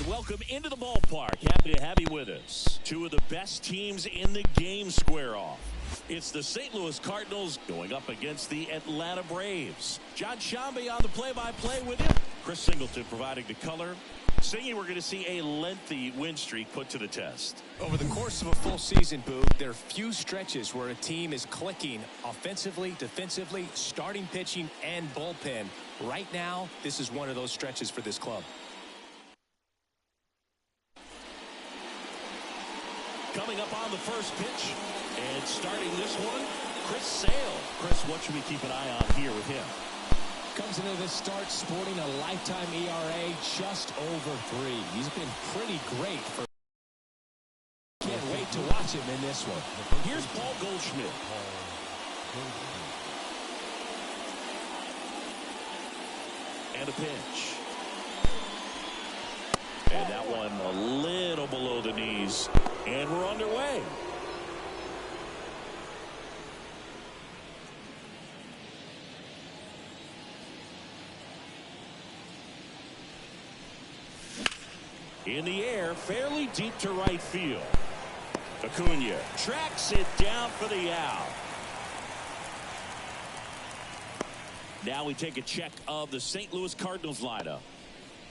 welcome into the ballpark. Happy to have you with us. Two of the best teams in the game square off. It's the St. Louis Cardinals going up against the Atlanta Braves. John Shambi on the play-by-play with you. Chris Singleton providing the color. Singy, we're going to see a lengthy win streak put to the test. Over the course of a full season, Boo, there are few stretches where a team is clicking offensively, defensively, starting pitching, and bullpen. Right now, this is one of those stretches for this club. Coming up on the first pitch and starting this one, Chris Sale. Chris, what should we keep an eye on here with him? Comes into this start sporting a lifetime ERA just over 3. He's been pretty great. Can't wait to watch him in this one. Here's Paul Goldschmidt. And a pitch. And that one a little below the knees. And we're underway. In the air, fairly deep to right field. Acuna tracks it down for the out. Now we take a check of the St. Louis Cardinals lineup.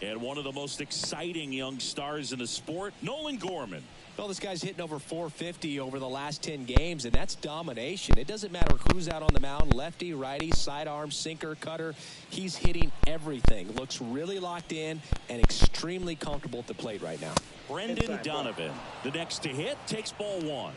And one of the most exciting young stars in the sport, Nolan Gorman. Well, this guy's hitting over 450 over the last 10 games, and that's domination. It doesn't matter who's out on the mound, lefty, righty, sidearm, sinker, cutter. He's hitting everything. Looks really locked in and extremely comfortable at the plate right now. Brendan Donovan, the next to hit, takes ball 1.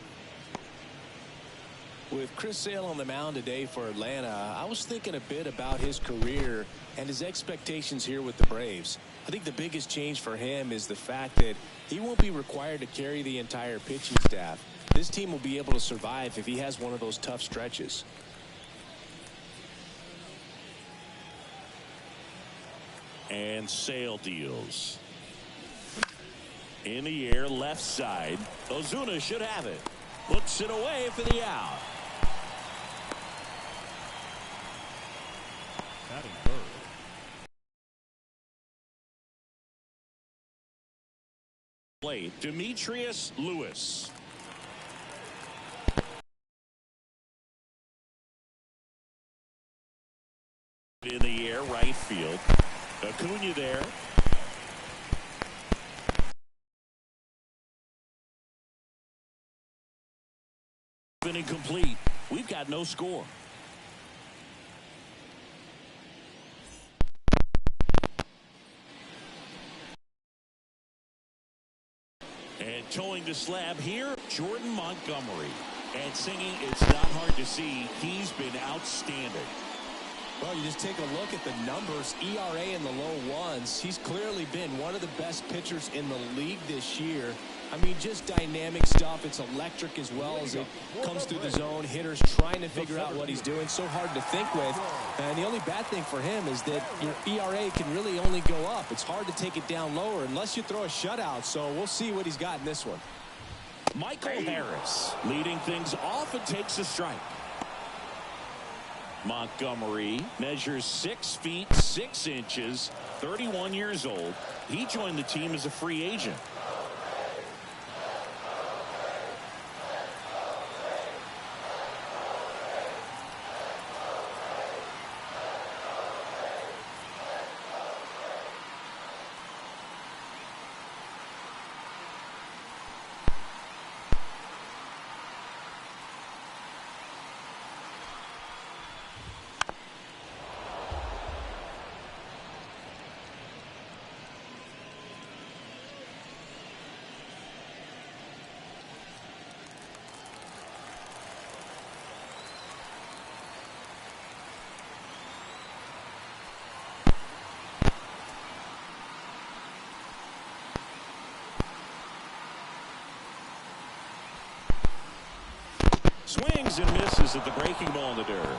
With Chris Sale on the mound today for Atlanta, I was thinking a bit about his career and his expectations here with the Braves. I think the biggest change for him is the fact that he won't be required to carry the entire pitching staff. This team will be able to survive if he has one of those tough stretches. And Sale deals. In the air, left side. Ozuna should have it. Looks it away for the out. Play Demetrius Lewis. In the air, right field. Acuna there. Been incomplete. We've got no score. And towing the slab here, Jordan Montgomery. And Singing, it's not hard to see he's been outstanding. Well, you just take a look at the numbers, ERA in the low ones. He's clearly been one of the best pitchers in the league this year. I mean, just dynamic stuff. It's electric as well as it comes through the zone. Hitters trying to figure out what he's doing. So hard to think with. And the only bad thing for him is that your ERA can really only go up. It's hard to take it down lower unless you throw a shutout. So we'll see what he's got in this one. Michael Harris leading things off and takes a strike. Montgomery measures 6 feet 6 inches, 31 years old. He joined the team as a free agent. Swings and misses at the breaking ball in the dirt.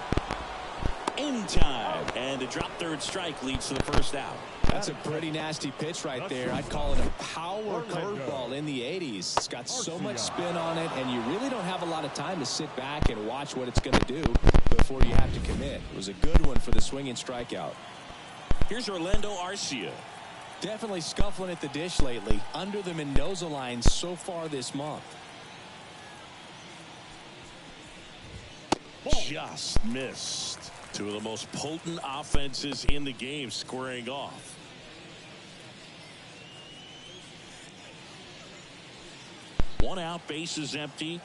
In time. And the drop third strike leads to the first out. That's a pretty nasty pitch right there. I'd call it a power curveball in the 80s. It's got so much spin on it, and you really don't have a lot of time to sit back and watch what it's going to do before you have to commit. It was a good one for the swinging strikeout. Here's Orlando Arcia. Definitely scuffling at the dish lately. Under the Mendoza line so far this month. Just missed. Two of the most potent offenses in the game squaring off. One out, base is empty.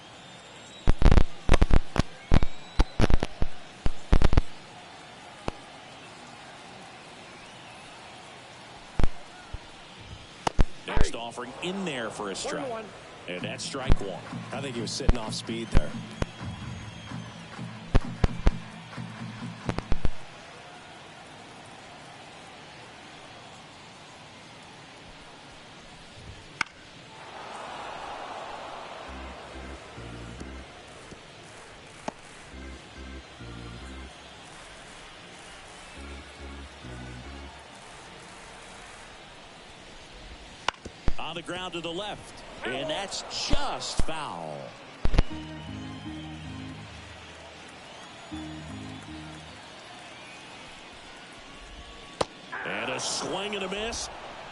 Next offering in there for a strike. And that's strike one. I think he was sitting off speed there. On the ground to the left, and that's just foul. And a swing and a miss,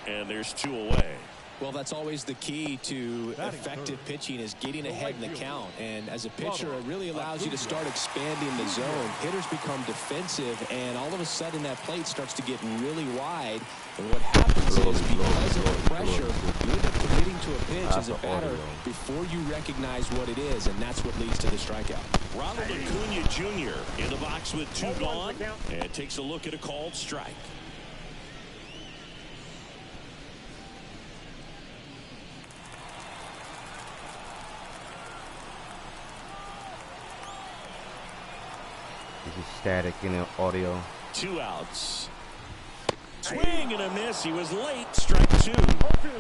and there's two away. Well, that's always the key to effective pitching, is getting ahead in the count. And as a pitcher, it really allows you to start expanding the zone. Hitters become defensive, and all of a sudden that plate starts to get really wide. And what happens is, because of the pressure, you end up committing to a pitch as a batter before you recognize what it is, and that's what leads to the strikeout. Ronald Acuna Jr. in the box with two gone, and takes a look at a called strike. This is static in the audio. Two outs. Swing and a miss. He was late. Strike two.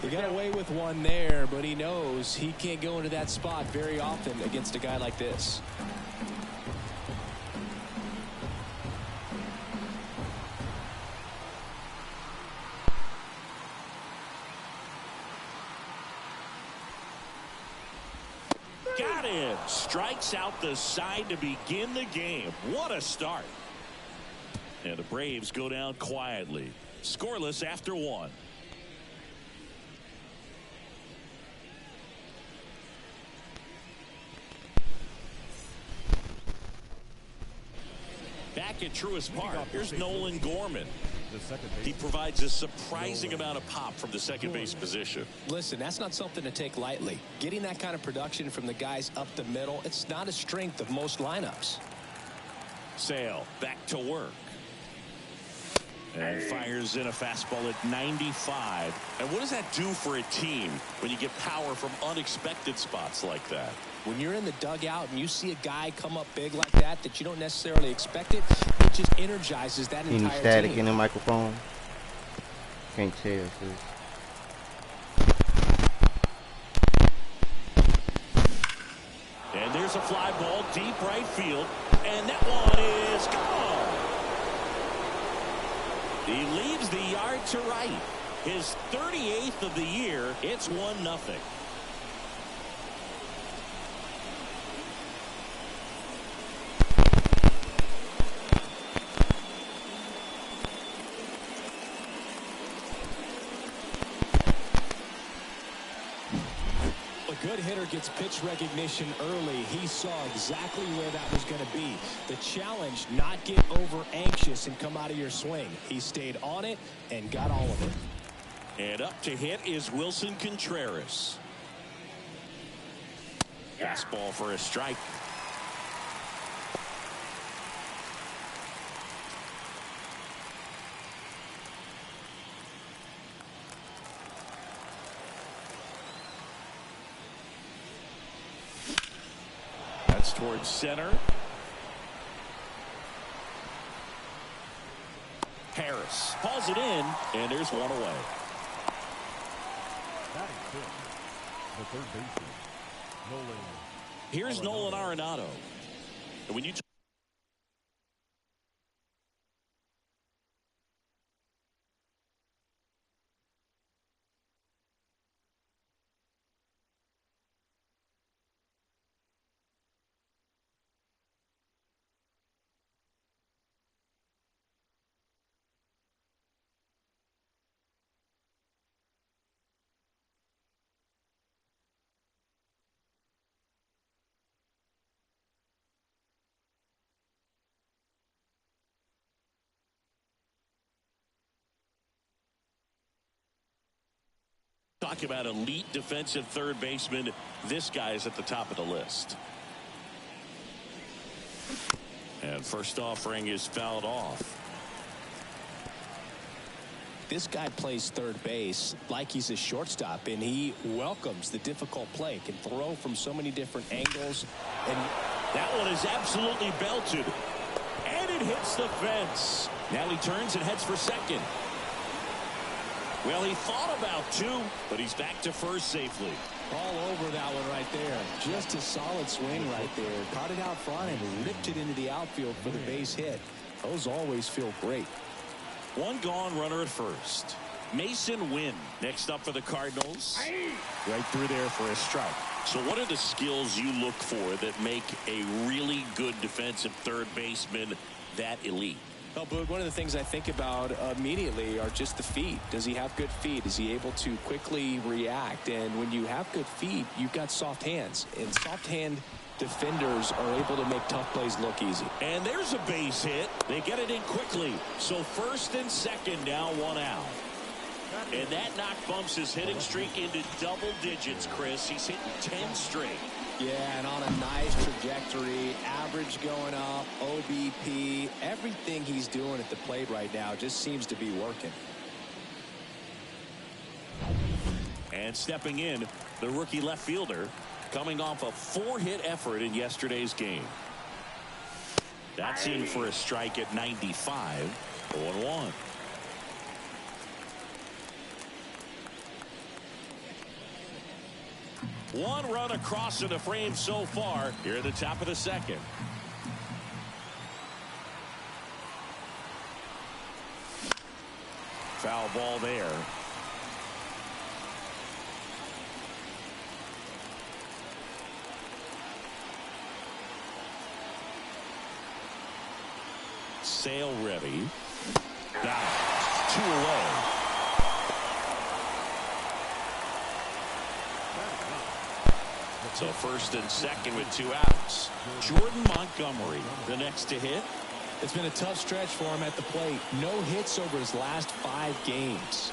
He got away with one there, but he knows he can't go into that spot very often against a guy like this. Got him. Strikes out the side to begin the game. What a start. And the Braves go down quietly. Scoreless after one. Back at Truist Park, here's Nolan Gorman. He provides a surprising amount of pop from the second base position. Listen, that's not something to take lightly. Getting that kind of production from the guys up the middle, it's not a strength of most lineups. Sale back to work. And fires in a fastball at 95. And what does that do for a team when you get power from unexpected spots like that? When you're in the dugout and you see a guy come up big like that you don't necessarily expect it just energizes that entire team. Any static in the microphone? Can't tell. And there's a fly ball deep right field. And that one is gone. He leaves the yard to right. His 38th of the year. It's 1-0. Good hitter gets pitch recognition early. He saw exactly where that was going to be. The challenge, not get over anxious and come out of your swing. He stayed on it and got all of it. And up to hit is Wilson Contreras. Fastball for a strike. Towards center. Harris hauls it in, and there's one away. The third baseman, Nolan. Here's Nolan Arenado. And when you Talk about elite defensive third baseman. This guy is at the top of the list. And first offering is fouled off. This guy plays third base like he's a shortstop, and he welcomes the difficult play. Can throw from so many different angles. And that one is absolutely belted. And it hits the fence. Now he turns and heads for second. Well, he thought about two, but he's back to first safely. All over that one right there. Just a solid swing right there. Caught it out front and ripped it into the outfield for the base hit. Those always feel great. One gone, runner at first. Mason Wynn next up for the Cardinals. Right through there for a strike. So what are the skills you look for that make a really good defensive third baseman that elite? Well, Boog, one of the things I think about immediately are just the feet. Does he have good feet? Is he able to quickly react? And when you have good feet, you've got soft hands. And soft hand defenders are able to make tough plays look easy. And there's a base hit. They get it in quickly. So first and second, now one out. And that knock bumps his hitting streak into double digits, Chris. He's hitting 10 straight. Yeah, and on a nice trajectory, average going up, OBP, everything he's doing at the plate right now just seems to be working. And stepping in, the rookie left fielder, coming off a 4-hit effort in yesterday's game. That's in for a strike at 95, 0-1. One run across in the frame so far here at the top of the second. Foul ball there. Sale ready. Down. 2 away. So first and second with 2 outs. Jordan Montgomery, the next to hit. It's been a tough stretch for him at the plate. No hits over his last 5 games.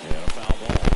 And a foul ball.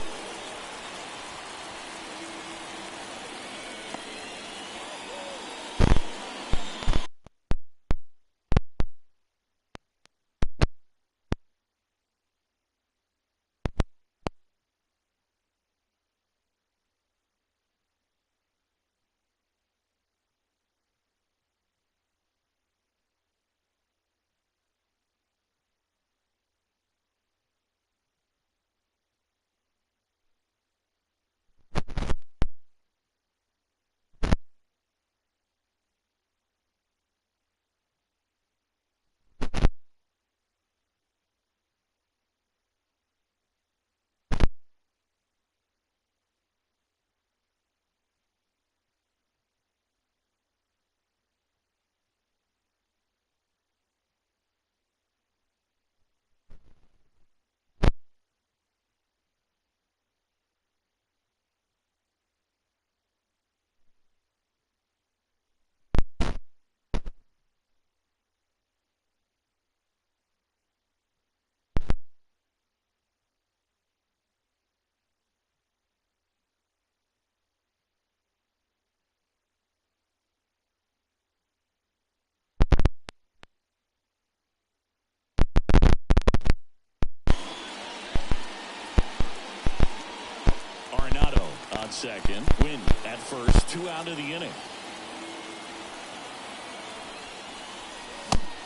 Second, Win at first, 2 out of the inning.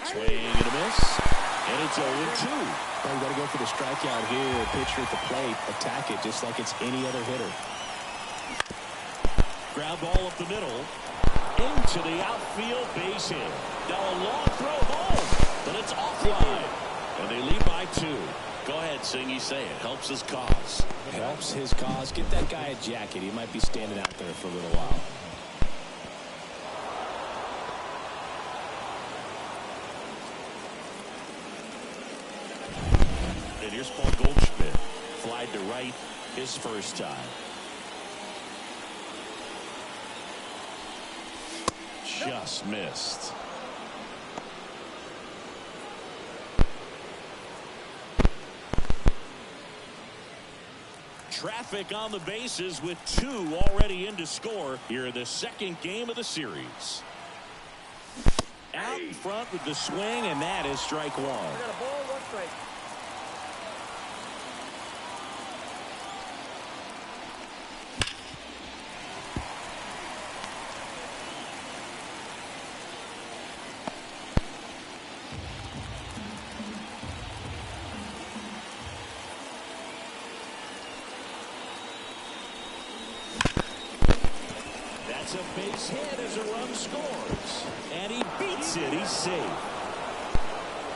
Swing and a miss, and it's 0-2. Well, you got to go for the strikeout here. Pitcher at the plate, attack it just like it's any other hitter. Ground ball up the middle, into the outfield base hit. Now a long throw home, but it's offline, and they lead by 2. Go ahead, Sing. You say it helps his cause. Helps his cause. Get that guy a jacket. He might be standing out there for a little while. And here's Paul Goldschmidt. Flied to right his first time. Just missed. traffic on the bases with 2 already in to score here in the second game of the series. Out in front with the swing, and that is strike 1. We got a ball, 1 strike. That's a base hit as a run scores. And he beats it. He's safe.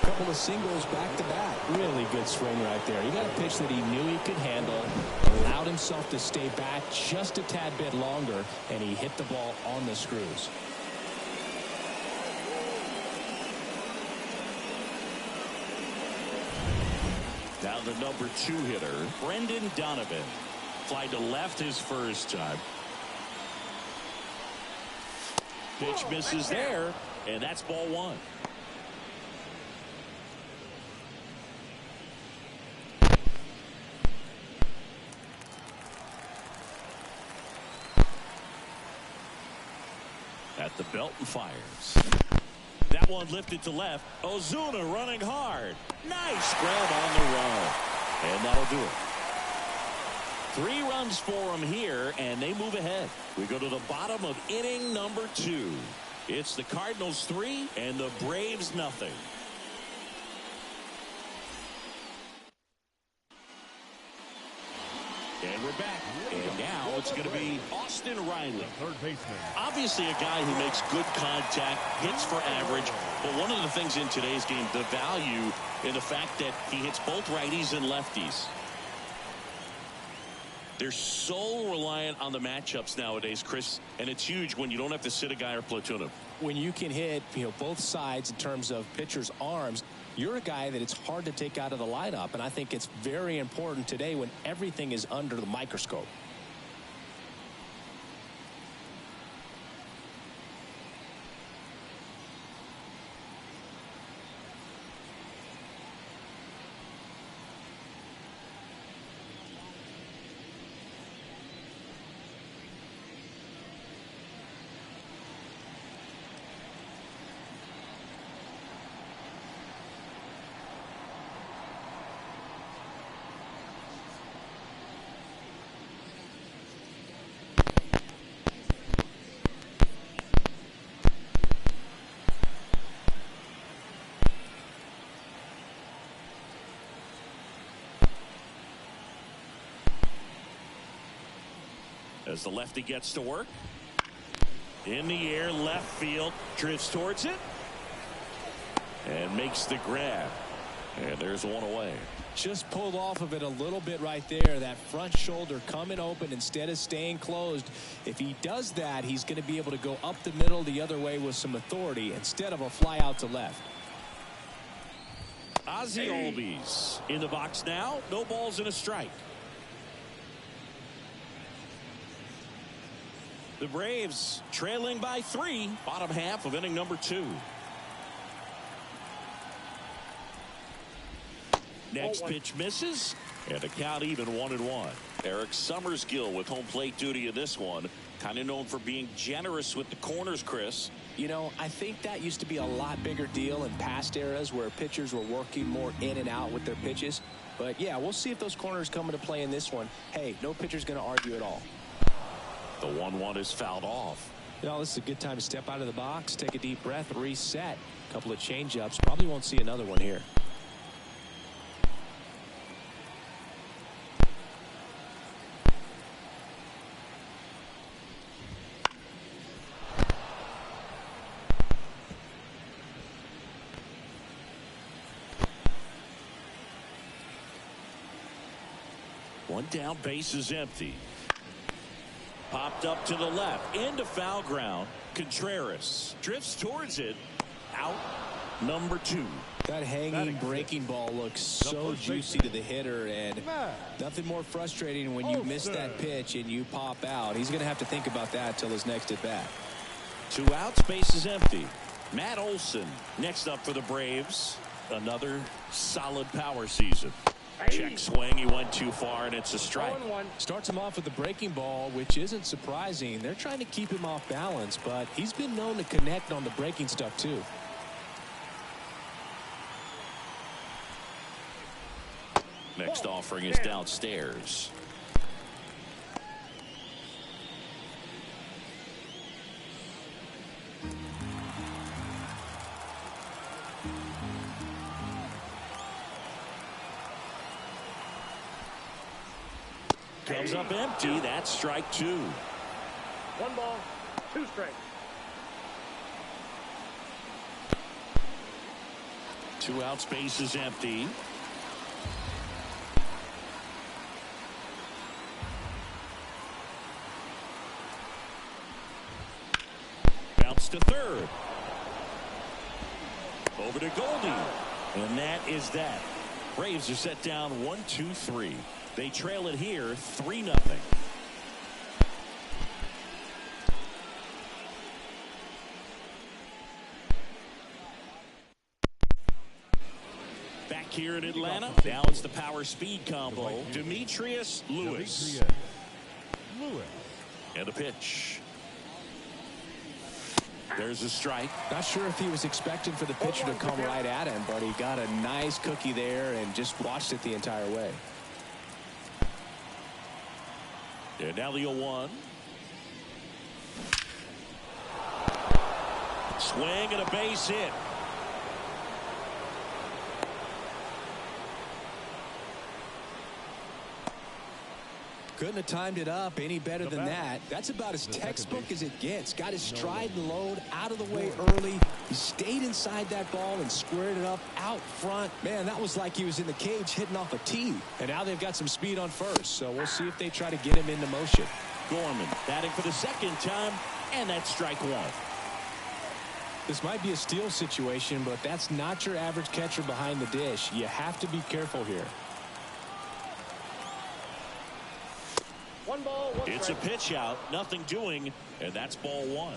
Couple of singles back-to-back. Really good swing right there. He got a pitch that he knew he could handle, allowed himself to stay back just a tad bit longer, and he hit the ball on the screws. Now the number 2 hitter, Brendan Donovan. Fly to left his first time. Pitch misses there, and that's ball 1. At the belt and fires. That one lifted to left. Ozuna running hard. Nice grab on the run. And that'll do it. 3 runs for him here, and they move ahead. We go to the bottom of inning number 2. It's the Cardinals 3 and the Braves nothing. And we're back. And now it's going to be Austin Riley. Third baseman. Obviously a guy who makes good contact, hits for average. But one of the things in today's game, the value in the fact that he hits both righties and lefties. They're so reliant on the matchups nowadays, Chris, and it's huge when you don't have to sit a guy or platoon him. When you can hit, both sides in terms of pitchers' arms, you're a guy that it's hard to take out of the lineup, and I think it's very important today when everything is under the microscope. As the lefty gets to work. In the air, left field, drifts towards it. And makes the grab. And there's one away. Just pulled off of it a little bit right there. That front shoulder coming open instead of staying closed. If he does that, he's going to be able to go up the middle the other way with some authority instead of a fly out to left. Ozzie Albies in the box now. No balls and a strike. The Braves trailing by 3. Bottom half of inning number 2. Next pitch misses. And the count even 1-1. Eric Summersgill with home plate duty in this one. Kind of known for being generous with the corners, Chris. I think that used to be a lot bigger deal in past eras where pitchers were working more in and out with their pitches. But yeah, we'll see if those corners come into play in this one. Hey, no pitcher's going to argue at all. The 1-1 is fouled off. This is a good time to step out of the box, take a deep breath, reset. A couple of change-ups. Probably won't see another one here. One down, base is empty. Popped up to the left, into foul ground. Contreras drifts towards it. Out, number 2. That hanging breaking ball looks so juicy to the hitter, and nothing more frustrating when you miss that pitch and you pop out. He's going to have to think about that till his next at bat. 2 outs, base is empty. Matt Olson next up for the Braves. Another solid power season. Check swing. He went too far, and it's a strike. Starts him off with the breaking ball, which isn't surprising. They're trying to keep him off balance, but he's been known to connect on the breaking stuff, too. Next offering is downstairs. Comes up empty. That's strike two. 1 ball, 2 strikes. 2 outs, base is empty. Bounce to third. Over to Goldie. And that is that. Braves are set down 1-2-3. They trail it here 3-0. Back here in Atlanta. Now it's the power speed combo. Demetrius Lewis. And a pitch. There's a strike. Not sure if he was expecting for the pitcher to come right at him, but he got a nice cookie there and just watched it the entire way. And now the 0-1. Swing and a base hit. Couldn't have timed it up any better than that. That's about as textbook as it gets. Got his stride and load out of the way early. He stayed inside that ball and squared it up out front. Man, that was like he was in the cage hitting off a tee. And now they've got some speed on first, so we'll see if they try to get him into motion. Gorman batting for the second time, and that's strike one. This might be a steal situation, but that's not your average catcher behind the dish. You have to be careful here. 1 ball, 1 It's a pitch out, nothing doing, and that's ball one.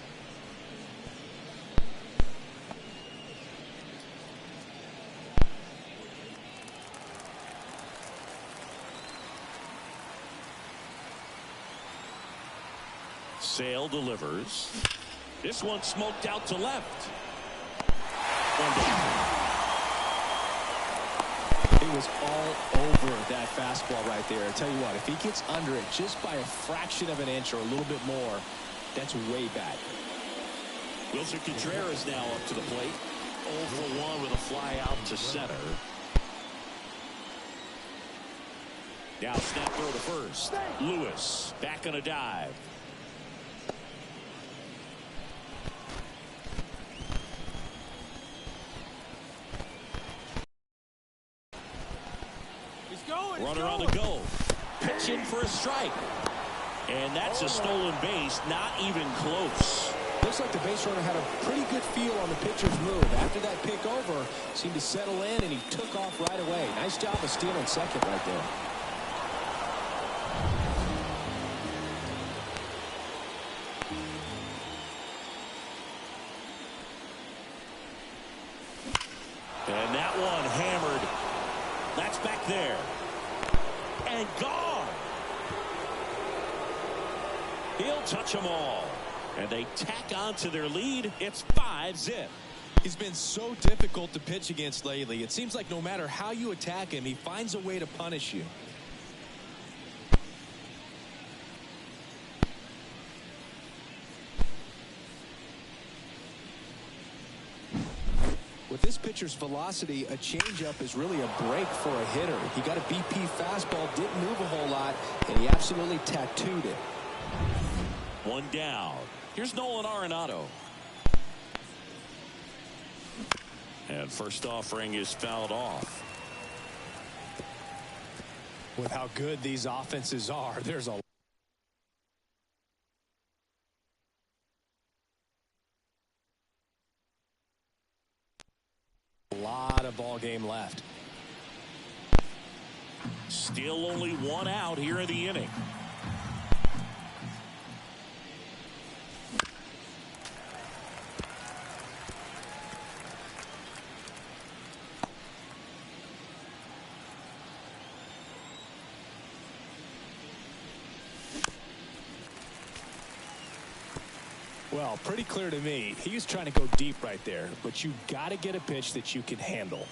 Sale delivers. This one smoked out to left. He was all over that fastball right there. I tell you what, if he gets under it just by a fraction of an inch or a little bit more, that's way bad. Wilson Contreras now up to the plate. 0 for 1 with a fly out to center. Now snap throw to first. Lewis back on a dive. Runner on the go. Pitch in for a strike. And that's a stolen base. Not even close. Looks like the base runner had a pretty good feel on the pitcher's move. After that pick over, seemed to settle in, and he took off right away. Nice job of stealing second right there. And that one hammered. That's back there. And gone. He'll touch them all. And they tack on to their lead. It's 5-0. He's been so difficult to pitch against lately. It seems like no matter how you attack him, he finds a way to punish you. With this pitcher's velocity, a changeup is really a break for a hitter. He got a BP fastball, didn't move a whole lot, and he absolutely tattooed it. One down. Here's Nolan Arenado. And first offering is fouled off. With how good these offenses are, there's a lot of ball game left. Still only 1 out here in the inning. Well, pretty clear to me. He was trying to go deep right there, but you got to get a pitch that you can handle.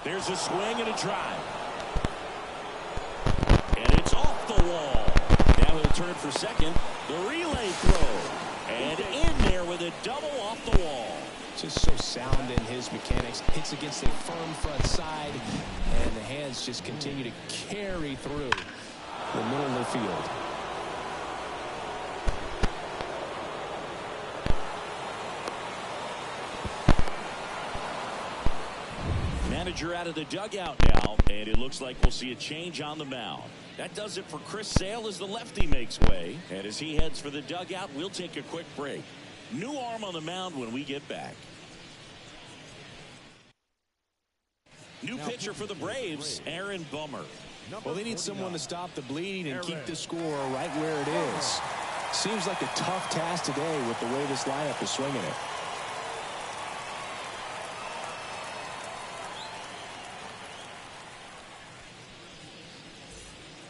There's a swing and a drive. And it's off the wall. Now he'll turn for second. The relay throw. And in there with a double off the wall. Just so sound in his mechanics. Hits against a firm front side. And the hands just continue to carry through the middle of the field. Manager out of the dugout now, and it looks like we'll see a change on the mound. That does it for Chris Sale as the lefty makes way. And as he heads for the dugout, we'll take a quick break. New arm on the mound when we get back. New pitcher for the Braves, Aaron Bummer. Well, they need someone to stop the bleeding and keep the score right where it is. Seems like a tough task today with the way this lineup is swinging it.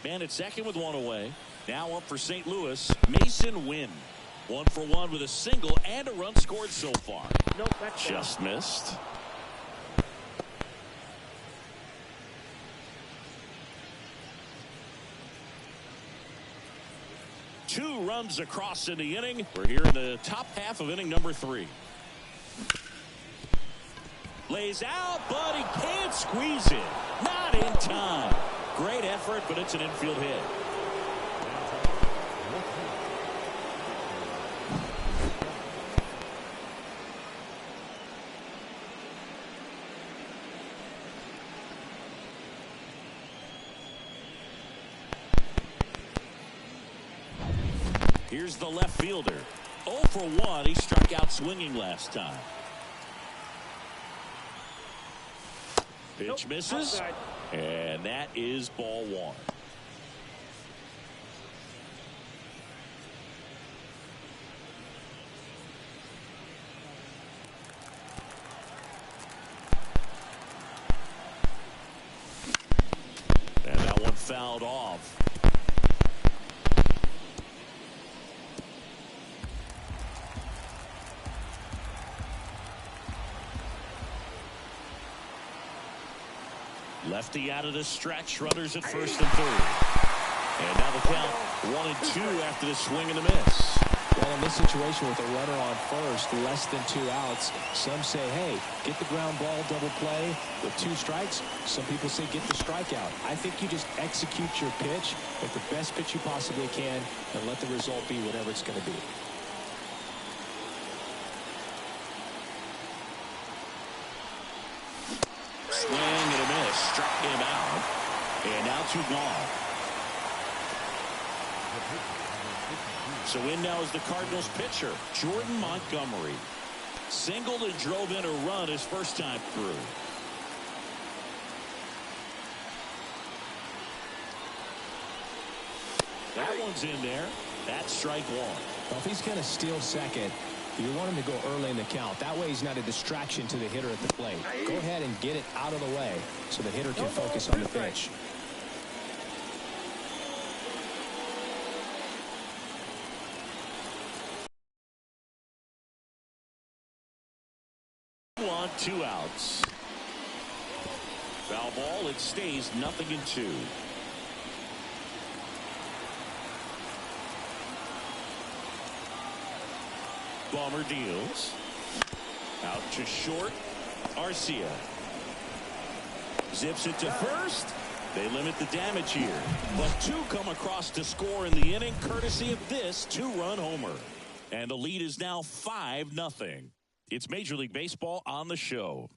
Man at second with one away. Now up for St. Louis, Mason Wynn. 1 for 1 with a single and a run scored so far. Nope, that's just missed. Two runs across in the inning. We're here in the top half of inning number 3. Lays out, but he can't squeeze it. Not in time. Great effort, but it's an infield hit. Here's the left fielder. 0 for 1. He struck out swinging last time. Pitch misses. Outside. And that is ball 1. And that one fouled off. Lefty out of the stretch. Runners at first and third. And now the count 1-2 after the swing and the miss. Well, in this situation with a runner on first, less than 2 outs, some say, hey, get the ground ball, double play with 2 strikes. Some people say get the strikeout. I think you just execute your pitch with the best pitch you possibly can and let the result be whatever it's going to be. Swing and a miss. Struck him out. And now 2 gone. So in now is the Cardinals pitcher, Jordan Montgomery. Singled and drove in a run his first time through. That one's in there. That's strike 1. Well, if he's going to steal second, you want him to go early in the count. That way he's not a distraction to the hitter at the plate. Go ahead and get it out of the way so the hitter can focus on the pitch. On 2 outs. Foul ball. It stays 0-2. Bomber deals. Out to short. Arcia zips it to first. They limit the damage here. But 2 come across to score in the inning courtesy of this 2-run homer. And the lead is now 5-0. It's Major League Baseball on the show.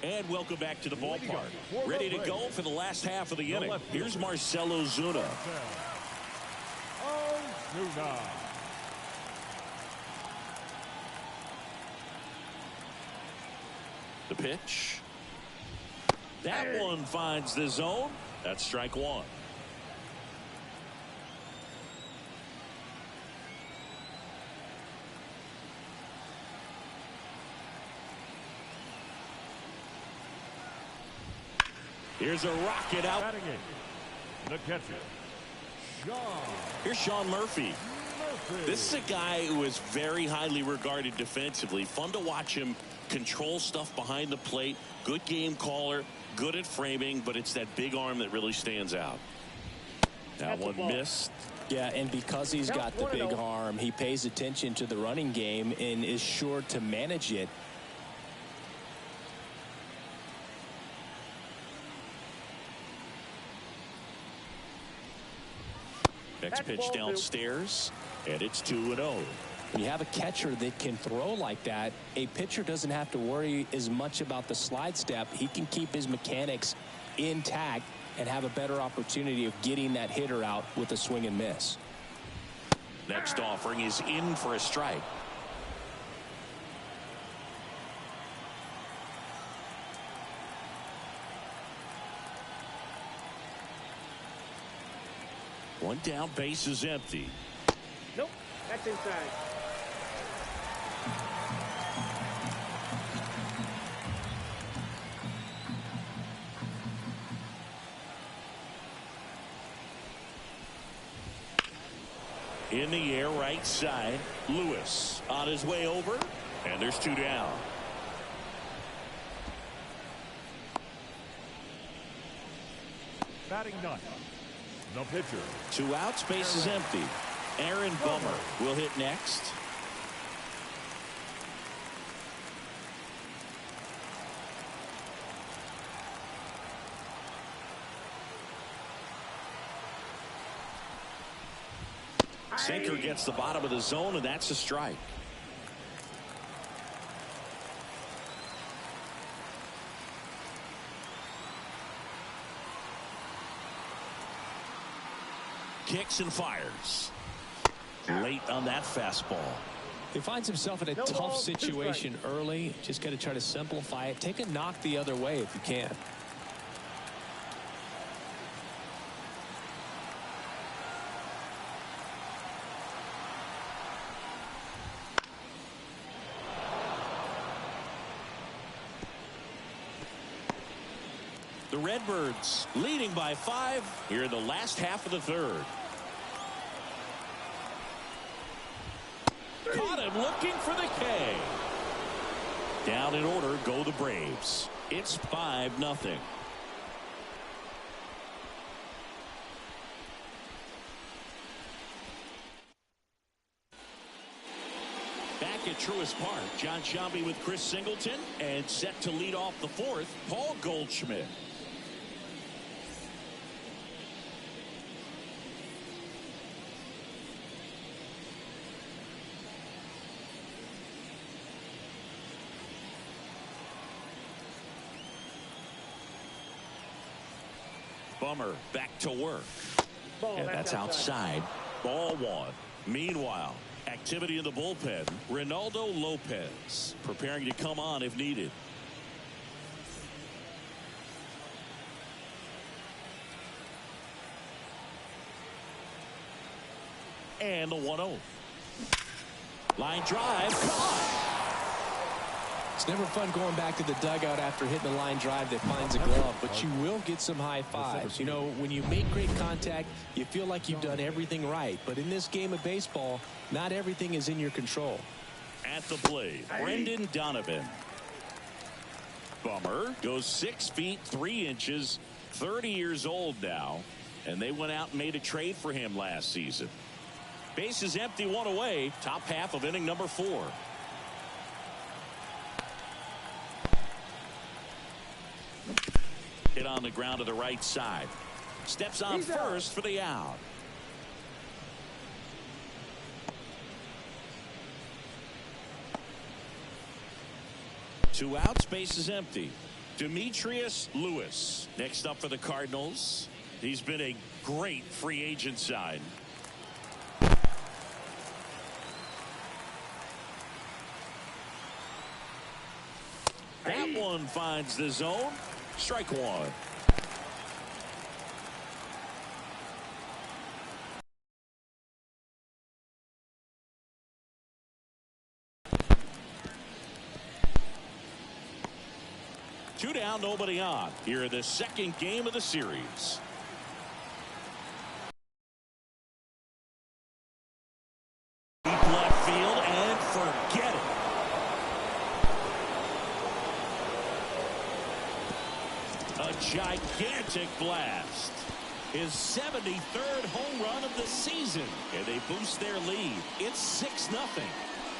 And welcome back to the ballpark. Ready to go for the last half of the inning. Here's Marcell Ozuna. The pitch. That one finds the zone. That's strike 1. Here's a rocket out. Batting eighth, the catcher, Sean. Here's Sean Murphy. This is a guy who is very highly regarded defensively. Fun to watch him control stuff behind the plate. Good game caller, good at framing, but it's that big arm that really stands out. That one missed. Yeah, and because he's got the big arm, he pays attention to the running game and is sure to manage it. Next pitch downstairs, and it's 2-0. When you have a catcher that can throw like that, a pitcher doesn't have to worry as much about the slide step. He can keep his mechanics intact and have a better opportunity of getting that hitter out with a swing and miss. Next offering is in for a strike. One down, base is empty. Nope, that's inside. In the air, right side. Lewis on his way over, and there's 2 down. Batting ninth, the pitcher, 2 outs, base is empty. Aaron Bummer will hit next. Sinker gets the bottom of the zone, and that's a strike. Kicks and fires. Late on that fastball. He finds himself in a tough situation early. Just got to try to simplify it. Take a knock the other way if you can. The Redbirds leading by 5 here in the last half of the third. Caught him looking for the K. Down in order go the Braves. It's 5-0. Back at Truist Park, John Sciambi with Chris Singleton, and set to lead off the 4th, Paul Goldschmidt. Bummer back to work. And that's outside. Ball 1. Meanwhile, activity in the bullpen. Ronaldo Lopez preparing to come on if needed. And the 1-0. Line drive. Caught. It's never fun going back to the dugout after hitting a line drive that finds a glove, but you will get some high fives. You know, when you make great contact, you feel like you've done everything right. But in this game of baseball, not everything is in your control. At the plate, Brendan Donovan. Bummer goes 6 feet 3 inches, 30 years old now, and they went out and made a trade for him last season. Base is empty, 1 away, top half of inning number 4. Hit on the ground to the right side. Steps on first for the out. Two outs, base is empty. Demetrius Lewis next up for the Cardinals. He's been a great free agent sign. That one finds the zone. Strike 1. Two down, nobody on. Here in the second game of the series. Deep left field and forget it. A gigantic blast. His 73rd home run of the season. And they boost their lead. It's 6-0.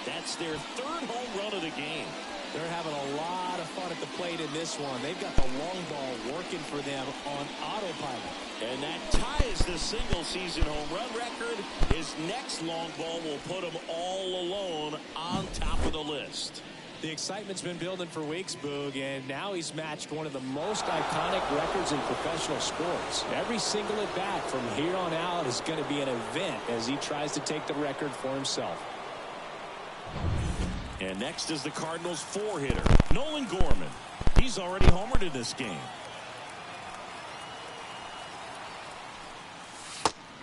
That's their third home run of the game. They're having a lot of fun at the plate in this one. They've got the long ball working for them on autopilot. And that ties the single-season home run record. His next long ball will put him all alone on top of the list. The excitement's been building for weeks, Boog, and now he's matched one of the most iconic records in professional sports. Every single at-bat from here on out is going to be an event as he tries to take the record for himself. And next is the Cardinals' 4-hitter, Nolan Gorman. He's already homered in this game.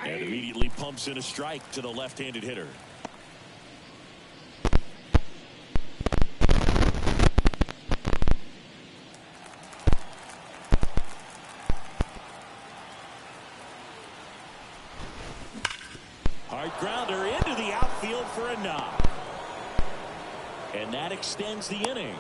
And immediately pumps in a strike to the left-handed hitter. Hard grounder into the outfield for a knock. And that extends the inning.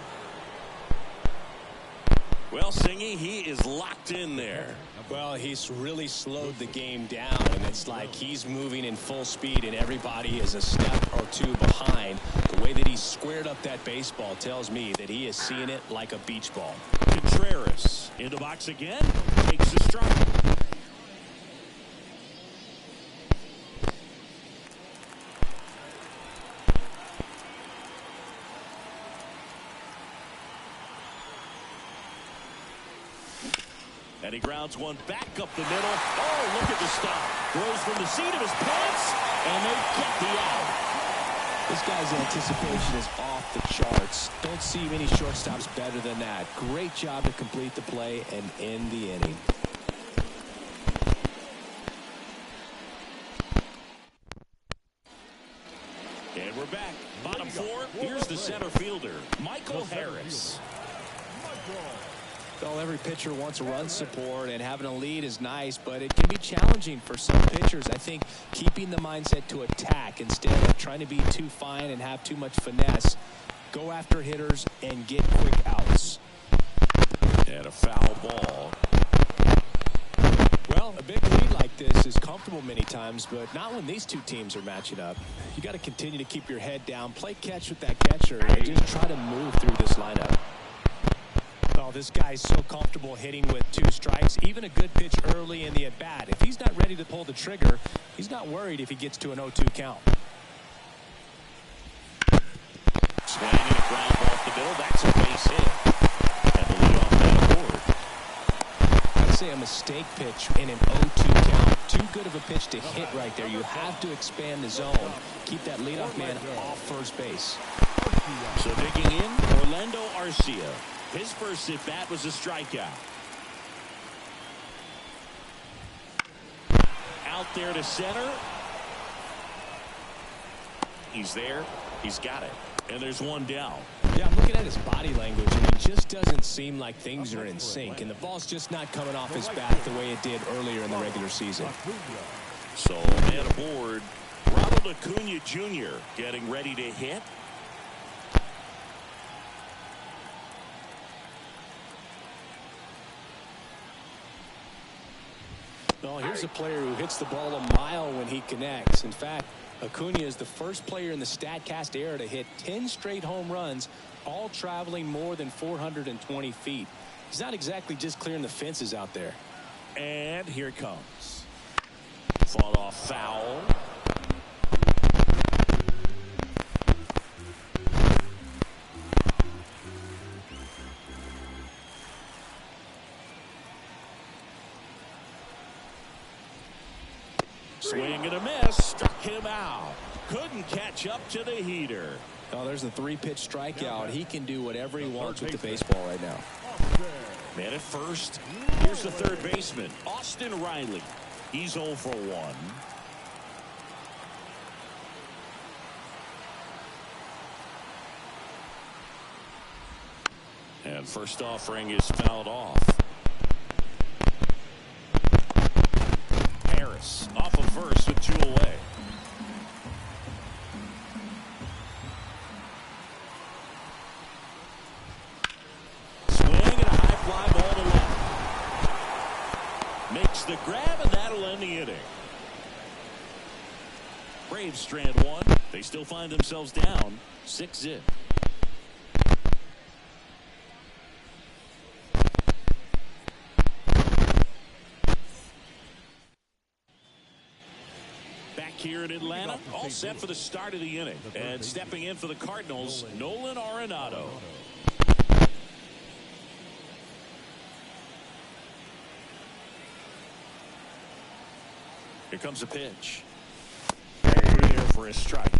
Well, Singy, he is locked in there. Well, he's really slowed the game down, and it's like he's moving in full speed, and everybody is a step or two behind. The way that he squared up that baseball tells me that he is seeing it like a beach ball. Contreras in the box again, takes the strike. And he grounds one back up the middle. Oh, look at the stop. Throws from the seat of his pants, and they get the out. This guy's anticipation is off the charts. Don't see many shortstops better than that. Great job to complete the play and end the inning. And we're back. Bottom four. Here's the center fielder, Michael Harris. Well, every pitcher wants a run support, and having a lead is nice, but it can be challenging for some pitchers. I think keeping the mindset to attack instead of trying to be too fine and have too much finesse. Go after hitters and get quick outs. And a foul ball. Well, a big lead like this is comfortable many times, but not when these two teams are matching up. You got to continue to keep your head down, play catch with that catcher, and just try to move through this lineup. Oh, this guy's so comfortable hitting with 2 strikes. Even a good pitch early in the at-bat. If he's not ready to pull the trigger, he's not worried if he gets to an 0-2 count. Swinging a ground ball off the middle. That's a base hit. And the leadoff man aboard. I'd say a mistake pitch in an 0-2 count. Too good of a pitch to hit right there. You have to expand the zone. Keep that leadoff man off first base. So digging in, Orlando Arcia. His first at-bat was a strikeout. Out there to center. He's there. He's got it. And there's one down. Yeah, I'm looking at his body language, and it just doesn't seem like things are in sync. And the ball's just not coming off his bat the way it did earlier in the regular season. So, man aboard, Ronald Acuna Jr. getting ready to hit. Well, here's a player who hits the ball a mile when he connects. In fact, Acuna is the first player in the StatCast era to hit 10 straight home runs, all traveling more than 420 feet. He's not exactly just clearing the fences out there. And here it comes. Fought off foul. Swing and a miss. Struck him out. Couldn't catch up to the heater. Oh, there's a 3-pitch strikeout. He can do whatever he wants with the baseball right now. Man at first. Here's the third baseman, Austin Riley. He's 0 for 1. And first offering is fouled off. Harris off of first with 2 away. Swing and a high fly ball to left. Makes the grab, and that'll end the inning. Braves strand 1. They still find themselves down 6-0. Back here in Atlanta, all set for the start of the inning. And stepping in for the Cardinals, Nolan Arenado. Here comes a pitch. There for a strike.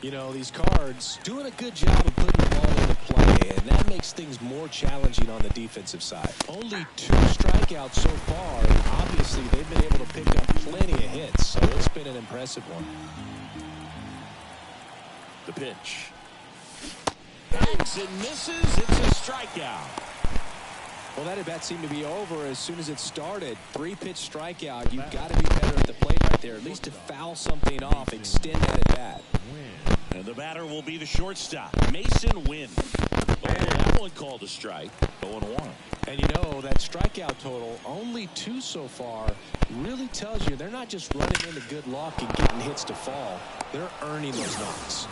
You know, these Cards doing a good job of putting the ball into play, and that makes things more challenging on the defensive side. Only 2 strikeouts so far, and obviously they've been able to pick up plenty of hits, so it's been an impressive one. The pitch. Hacks and misses. It's a strikeout. Well, that at bat seemed to be over as soon as it started. 3-pitch strikeout. You've got to be better at the plate right there, at least to foul something off, extend that at bat. And the batter will be the shortstop, Mason Wynn. Oh, that one called a strike. 0-1. And you know, that strikeout total, only 2 so far, really tells you they're not just running into good luck and getting hits to fall. They're earning those knocks.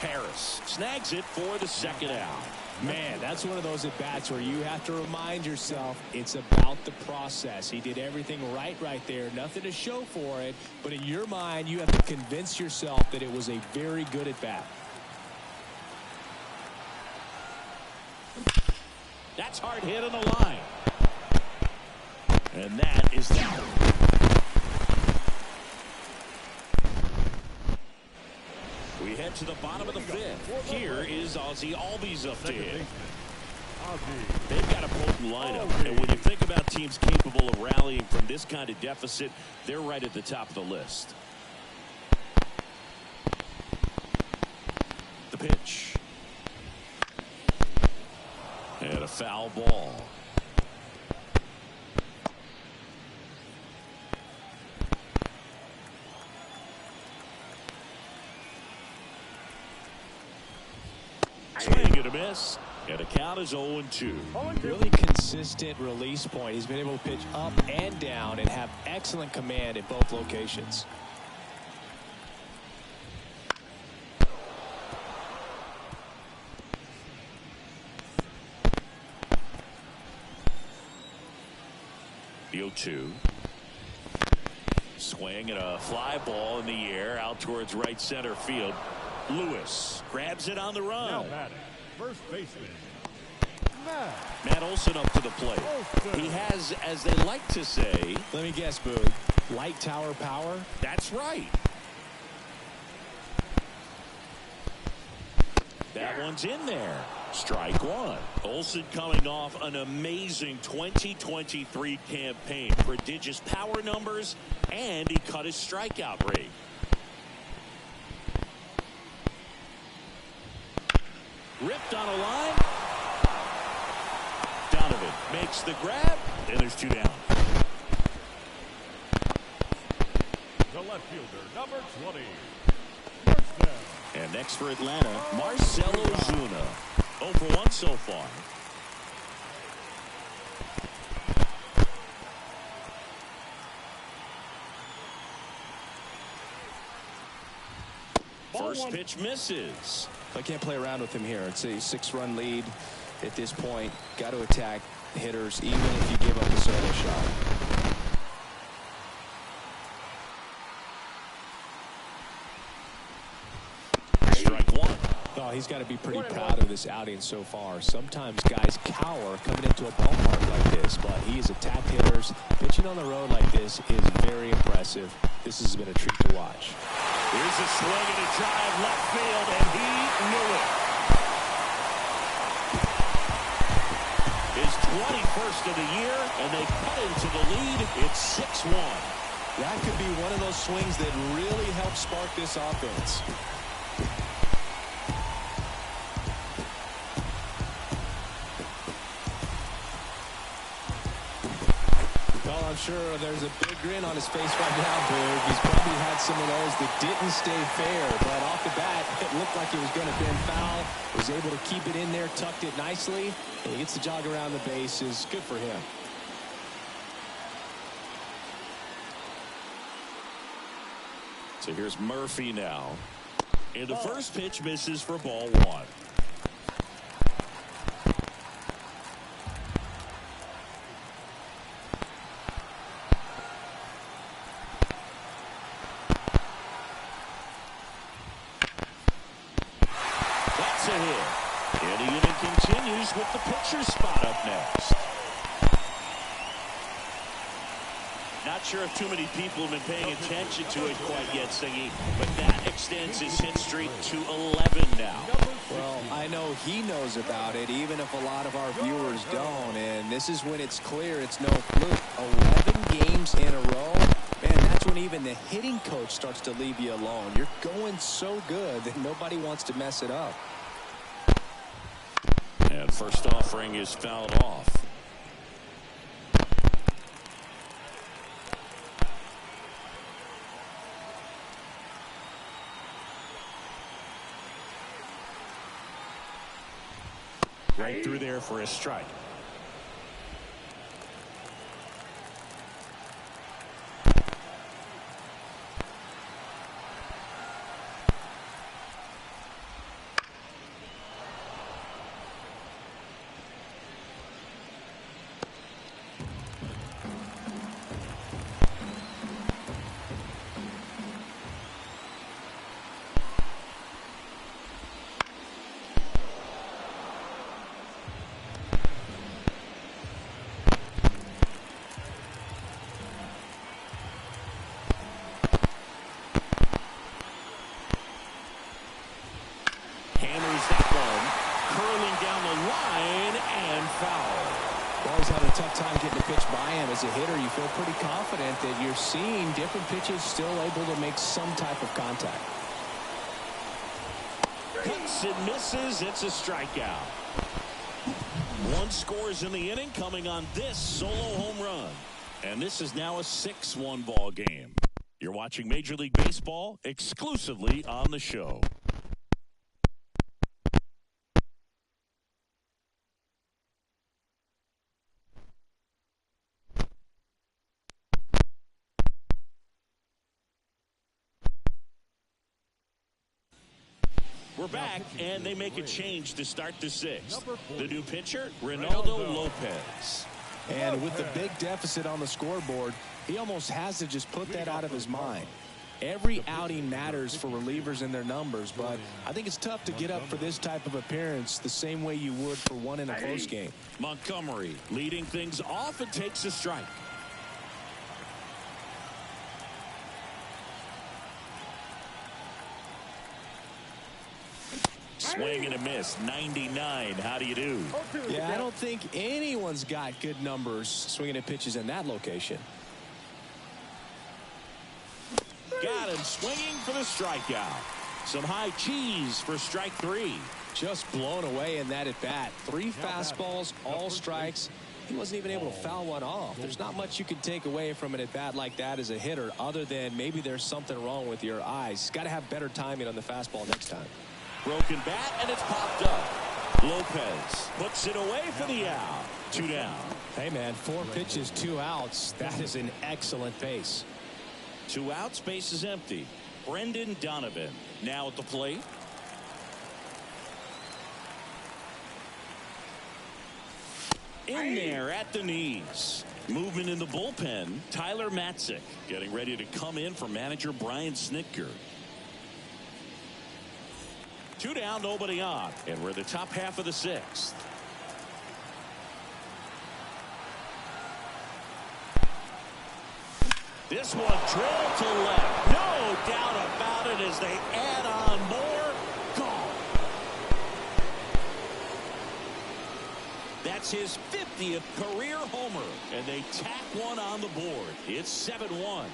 Harris snags it for the second out. Man, that's one of those at-bats where you have to remind yourself it's about the process. He did everything right there. Nothing to show for it. But in your mind, you have to convince yourself that it was a very good at-bat. That's hard hit on the line. And that is down. We head to the bottom of the 5th. Here is Ozzie Albies up to hit. They've got a potent lineup, and when you think about teams capable of rallying from this kind of deficit, they're right at the top of the list. The pitch. And a foul ball. Swing and a miss. And the count is 0-2. Really consistent release point. He's been able to pitch up and down and have excellent command at both locations. The 0-2. Swing and a fly ball in the air out towards right center field. Lewis grabs it on the run. Now batting, first baseman, Matt Olson up to the plate. He has, as they like to say, let me guess, Boo, light tower power? That's right. That one's in there. Strike 1. Olson coming off an amazing 2023 campaign. Prodigious power numbers, and he cut his strikeout rate. Ripped on a line. Donovan makes the grab, and there's 2 down. the left fielder, number 20. First down. And next for Atlanta, Marcell Ozuna. 0 for 1 so far. First pitch misses. I can't play around with him here. It's a 6-run lead at this point. Got to attack hitters even if you give up a solo shot. Strike 1. Oh, he's got to be pretty proud of this outing so far. Sometimes guys cower coming into a ballpark like this, but he has attacked hitters. Pitching on the road like this is very impressive. This has been a treat to watch. Here's a swing and a drive left field, and he knew it. His 21st of the year, and they cut into the lead. It's 6-1. That could be one of those swings that really help spark this offense. sure there's a big grin on his face right now, Boog. He's probably had some of those that didn't stay fair, but off the bat, it looked like it was going to bend foul. Was able to keep it in there, tucked it nicely, and he gets the jog around the bases. Good for him. So here's Murphy now. And the first pitch misses for ball one. That's a hit. And the inning continues with the pitcher's spot up next. Not sure if too many people have been paying attention to it quite yet, Singy, but that extends his hit streak to 11 now. Well, I know he knows about it, even if a lot of our viewers don't, and this is when it's clear it's no fluke. 11 games in a row, man, that's when even the hitting coach starts to leave you alone. You're going so good that nobody wants to mess it up. And first offering is fouled off. Right through there for a strike. As a hitter, you feel pretty confident that you're seeing different pitches still able to make some type of contact. Cuts and misses. It's a strikeout. One scores in the inning coming on this solo home run. And this is now a 6-1 ball game. You're watching Major League Baseball exclusively on the show. We're back, and they make a change to start the sixth. The new pitcher, Ronaldo Lopez. And with the big deficit on the scoreboard, he almost has to just put that out of his mind. Every outing matters for relievers and their numbers, but I think it's tough to get up for this type of appearance the same way you would for one in a close game. Montgomery leading things off and takes a strike. Swing and a miss. 99. How do you do? Yeah, I don't think anyone's got good numbers swinging at pitches in that location. Got him swinging for the strikeout. Some high cheese for strike three. Just blown away in that at bat. 3 fastballs, all strikes. He wasn't even able to foul one off. There's not much you can take away from an at bat like that as a hitter, other than maybe there's something wrong with your eyes. Got to have better timing on the fastball next time. Broken bat, and it's popped up. Lopez puts it away for the out. 2 down. Hey, man, 4 pitches, 2 outs. That is an excellent pace. 2 outs, base is empty. Brendan Donovan now at the plate. In there at the knees. Movement in the bullpen. Tyler Matzik getting ready to come in for manager Brian Snitker. 2 down, nobody on. And we're the top half of the 6th. This one drilled to left. No doubt about it as they add on more. Gone. That's his 50th career homer. And they tack one on the board. It's 7-1.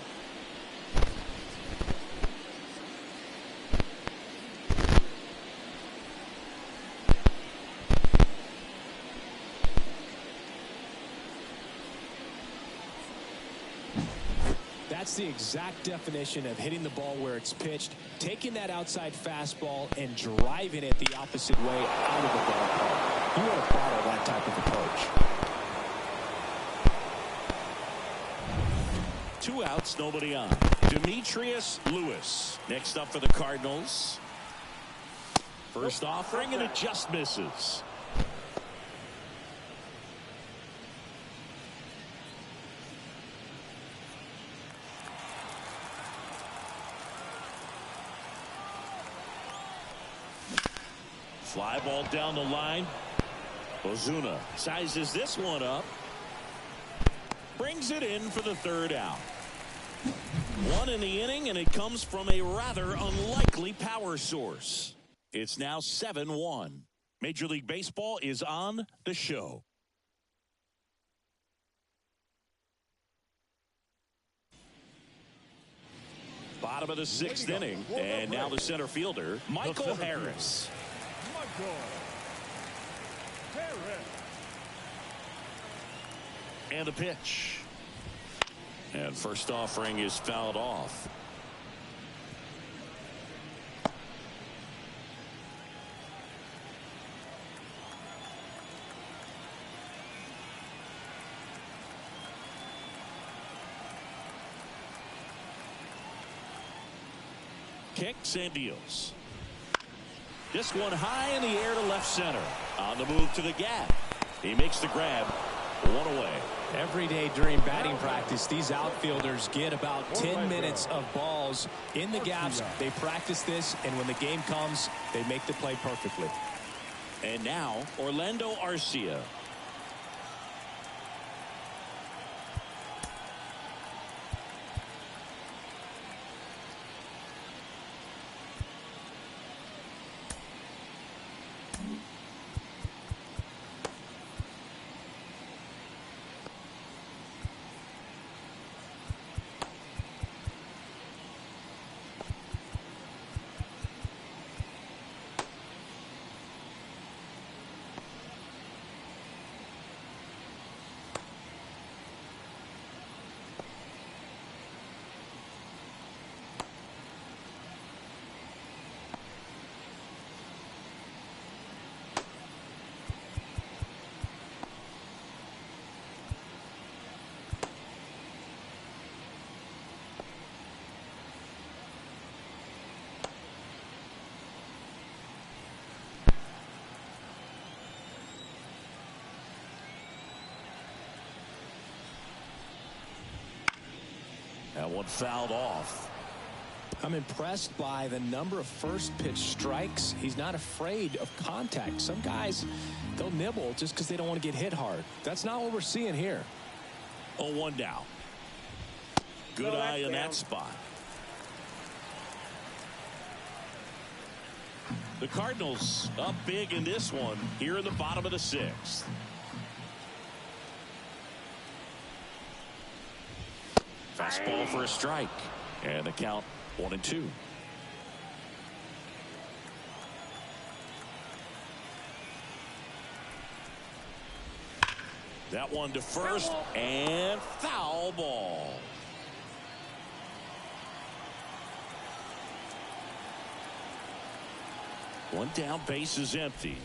That's the exact definition of hitting the ball where it's pitched, taking that outside fastball and driving it the opposite way out of the ballpark. You want to follow that type of approach. 2 outs, nobody on. Demetrius Lewis next up for the Cardinals. First offering, and it just misses. Fly ball down the line. Ozuna sizes this one up. Brings it in for the 3rd out. 1 in the inning, and it comes from a rather unlikely power source. It's now 7-1. Major League Baseball is on the show. Bottom of the 6th inning, and now the center fielder, Michael Harris. And a pitch. And first offering is fouled off. Kicks and deals. This one high in the air to left center. On the move to the gap. He makes the grab. 1 away. Every day during batting practice, these outfielders get about 10 minutes of balls in the gaps. They practice this, and when the game comes, they make the play perfectly. And now, Orlando Arcia. That one fouled off. I'm impressed by the number of first pitch strikes. He's not afraid of contact. Some guys, they'll nibble just because they don't want to get hit hard. That's not what we're seeing here. 0-1 now. Good eye in that spot. The Cardinals up big in this one here in the bottom of the 6th. Fastball for a strike, and the count 1-2. That one to first, and foul ball. One down, base is empty.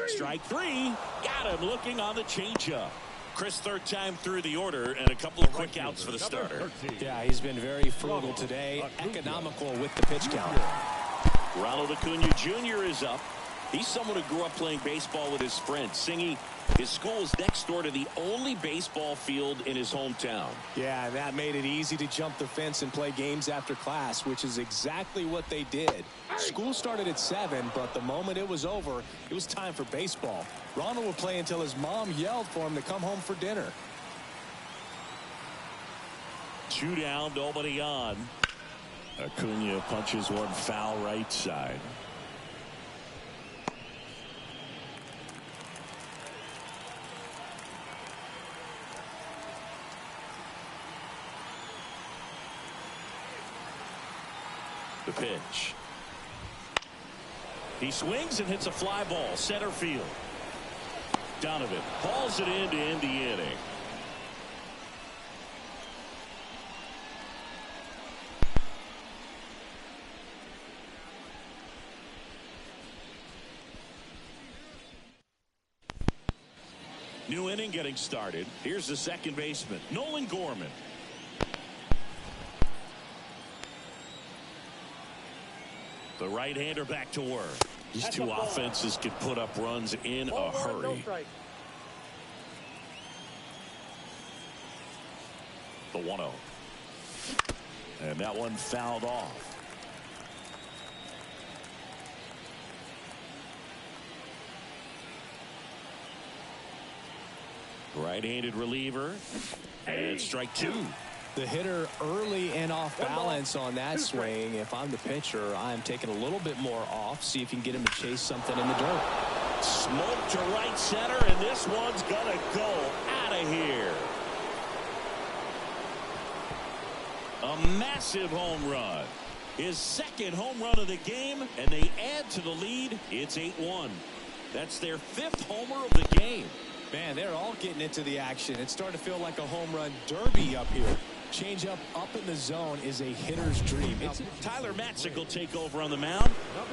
Strike 3, got him looking on the changeup. Chris, 3rd time through the order, and a couple of quick outs for the starter. Yeah, he's been very frugal today, economical with the pitch count. Ronald Acuna Jr. is up. He's someone who grew up playing baseball with his friends. Singy, his school is next door to the only baseball field in his hometown. Yeah, that made it easy to jump the fence and play games after class, which is exactly what they did. School started at 7, but the moment it was over, it was time for baseball. Ronald would play until his mom yelled for him to come home for dinner. 2 down, nobody on. Acuna punches one foul right side. The pitch. He swings and hits a fly ball center field. Donovan hauls it in to end the inning. New inning getting started. Here's the second baseman, Nolan Gorman. The right-hander back to work. These two offenses can put up runs in a hurry. The 1-0. And that one fouled off. Right-handed reliever. And strike two. The hitter early and off balance on that swing. If I'm the pitcher, I'm taking a little bit more off. See if you can get him to chase something in the dirt. Smoke to right center, and this one's gonna go out of here. A massive home run. His second home run of the game, and they add to the lead. It's 8-1. That's their 5th homer of the game. Man, they're all getting into the action. It's starting to feel like a home run derby up here. Change up in the zone is a hitter's dream. Tyler Matzik will take over on the mound.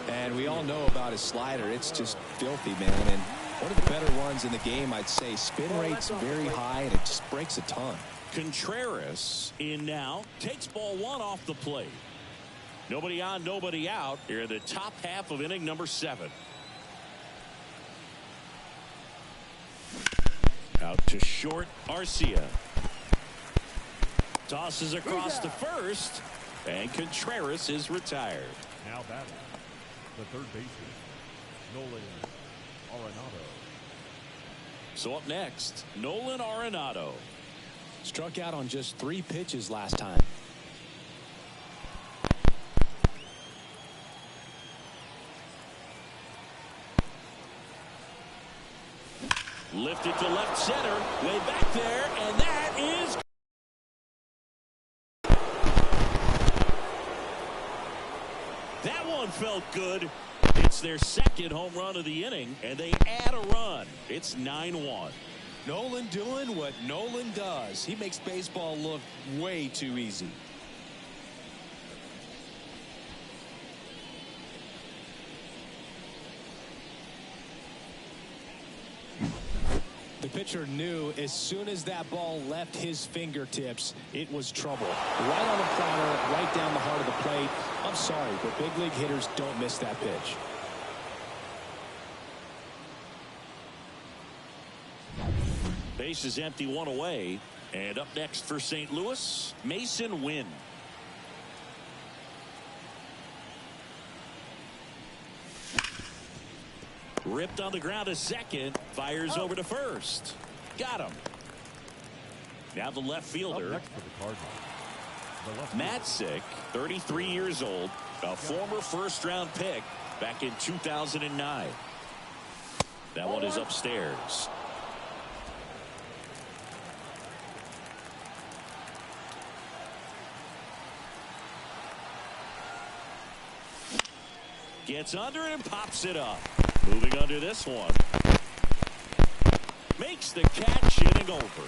And we all know about his slider. It's just filthy, man. And one of the better ones in the game, I'd say. Spin rate's very high, and it just breaks a ton. Contreras in now. Takes ball 1 off the plate. Nobody on, nobody out. Here in the top half of inning number 7. Out to short, Arcia. Tosses across to first, and Contreras is retired. Now batting, the third baseman, Nolan Arenado. So up next, Nolan Arenado. Struck out on just 3 pitches last time. Lifted to left center, way back there, and that is... That one felt good. It's their second home run of the inning, and they add a run. It's 9-1. Nolan doing what Nolan does. He makes baseball look way too easy. The pitcher knew as soon as that ball left his fingertips, it was trouble. Right on the corner, right down the heart of the plate. I'm sorry, but big league hitters don't miss that pitch. Base is empty, 1 away. And up next for St. Louis, Mason Wynn. Ripped on the ground to second. Fires over to first. Got him. Now the left fielder. Next for the Cardinals, Matzik, 33 years old. A former first-round pick back in 2009. That one is upstairs. Gets under and pops it up. Moving under this one. Makes the catch, inning over.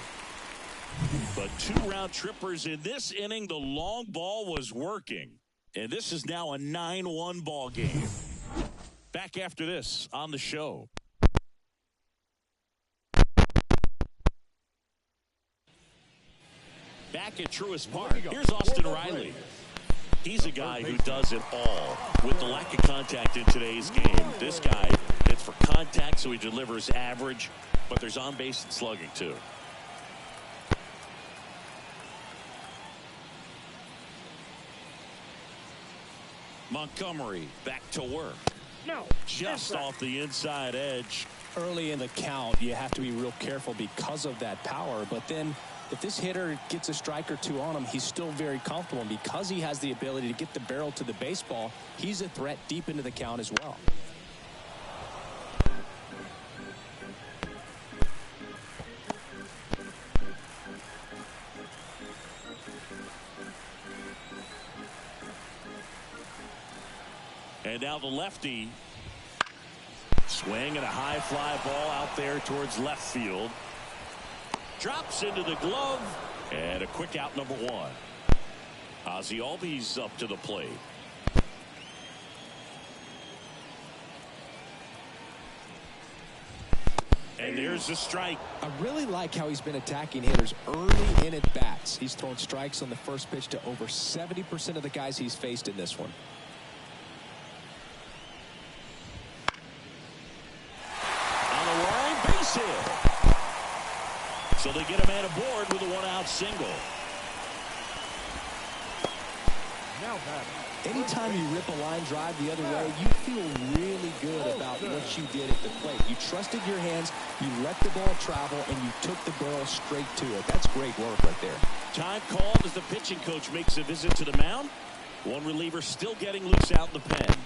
But 2 round trippers in this inning. The long ball was working. And this is now a 9-1 ball game. Back after this on the show. Back at Truist Park. Here's Austin Riley. He's a guy who does it all. With the lack of contact in today's game, this guy, it's for contact, so he delivers average, but there's on base and slugging too. Montgomery back to work. No. Just off the inside edge. Early in the count, you have to be real careful because of that power, but then if this hitter gets a strike or 2 on him, he's still very comfortable. And because he has the ability to get the barrel to the baseball, he's a threat deep into the count as well. And now the lefty. Swing and a high fly ball out there towards left field. Drops into the glove, and a quick out, number 1. Ozzie Albies up to the plate. And there's a strike. I really like how he's been attacking hitters early in at bats. He's thrown strikes on the first pitch to over 70% of the guys he's faced in this one. On the line, base hit. So they get a man aboard with a one-out single. Now batting. Anytime you rip a line drive the other way, you feel really good about what you did at the plate. You trusted your hands, you let the ball travel, and you took the barrel straight to it. That's great work right there. Time called as the pitching coach makes a visit to the mound. One reliever still getting loose out in the pen.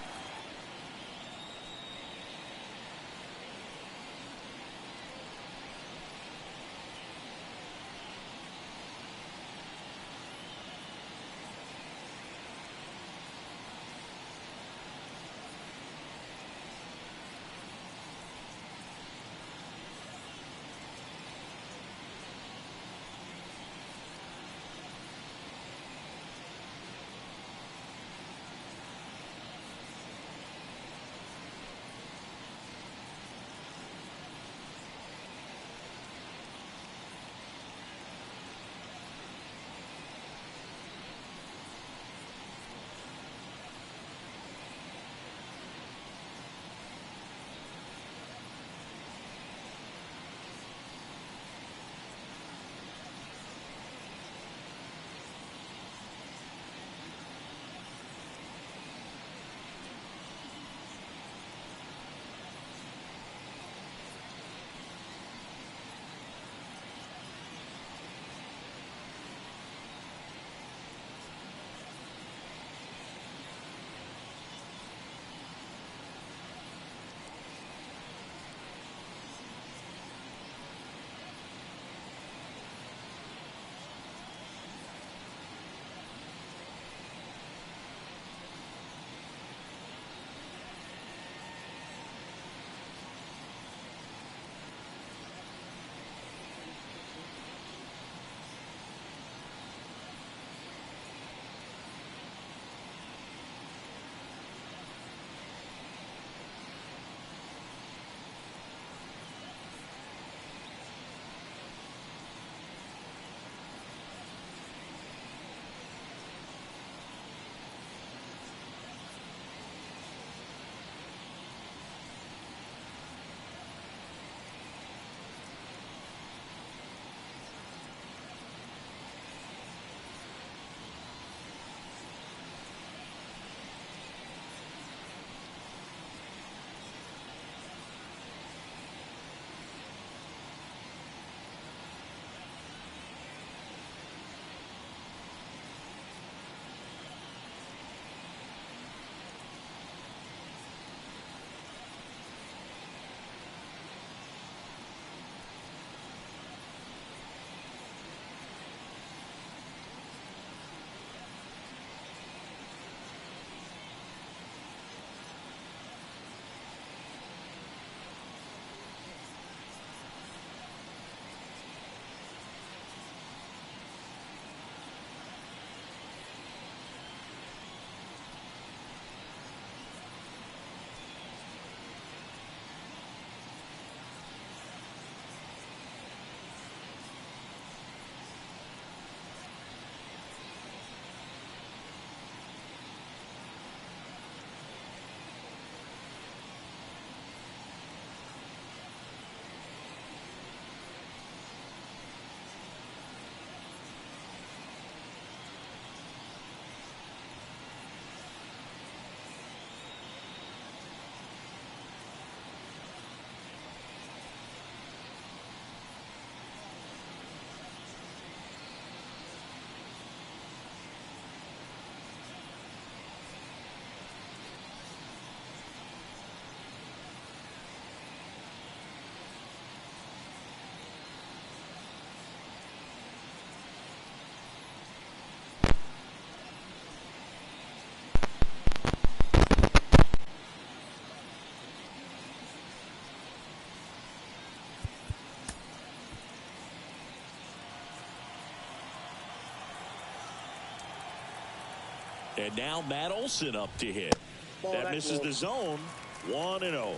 And now Matt Olson up to hit. That misses the zone. 1-0.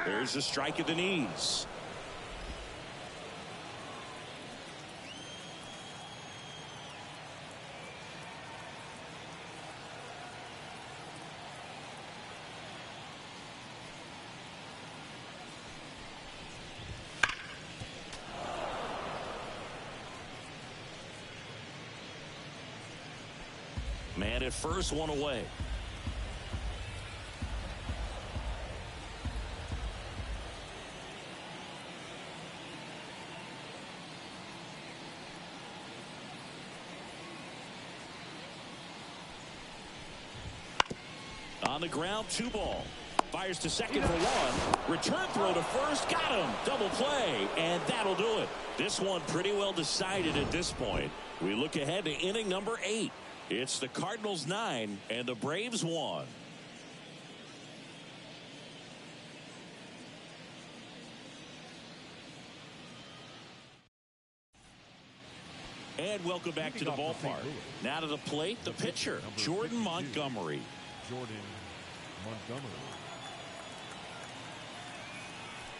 There's a strike at the knees. Man at first, one away. On the ground, 2 ball. Fires to second for 1. Return throw to first. Got him. Double play. And that'll do it. This one pretty well decided at this point. We look ahead to inning number 8. It's the Cardinals 9 and the Braves 1. And welcome back to the ballpark. Now to the plate, the pitcher, Jordan Montgomery. Jordan Montgomery.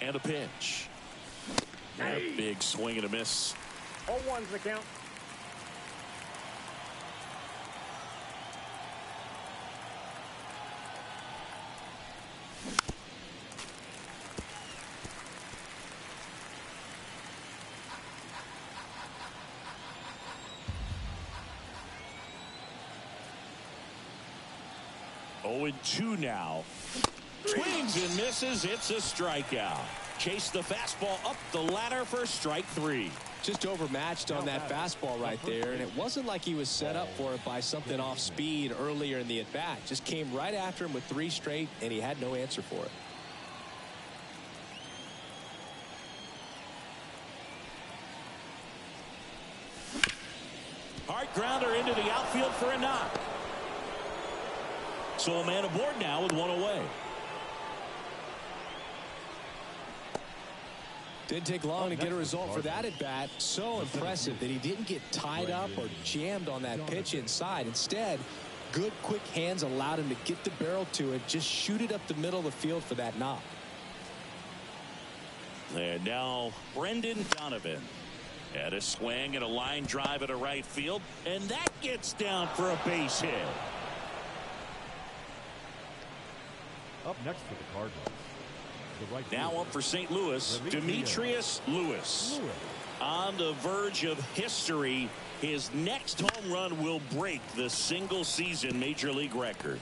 And a pitch. And a big swing and a miss. 0-1's the count. Oh, 0-2 now. Swings and misses. It's a strikeout. Chase the fastball up the ladder for strike 3. Just overmatched on that fastball right there, and it wasn't like he was set up for it by something off speed earlier in the at-bat. Just came right after him with 3 straight, and he had no answer for it. Hard grounder into the outfield for a knock. So a man aboard now with 1 away. Didn't take long to get a result for that at bat. So impressive that he didn't get tied up or jammed on that pitch inside. Instead, good quick hands allowed him to get the barrel to it, just shoot it up the middle of the field for that knock. And now Brendan Donovan. At a swing and a line drive at a right field, and that gets down for a base hit. Up next for the Cardinals. The right Now fielder, up for St. Louis, Demetrius Lewis. On the verge of history, his next home run will break the single-season Major League record.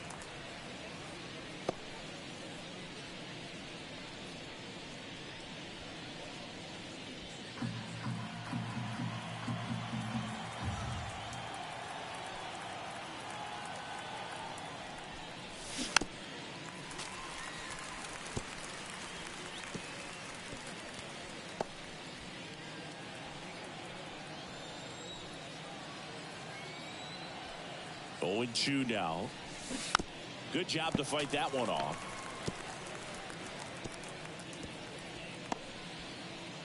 Oh, 0-2 now. Good job to fight that one off.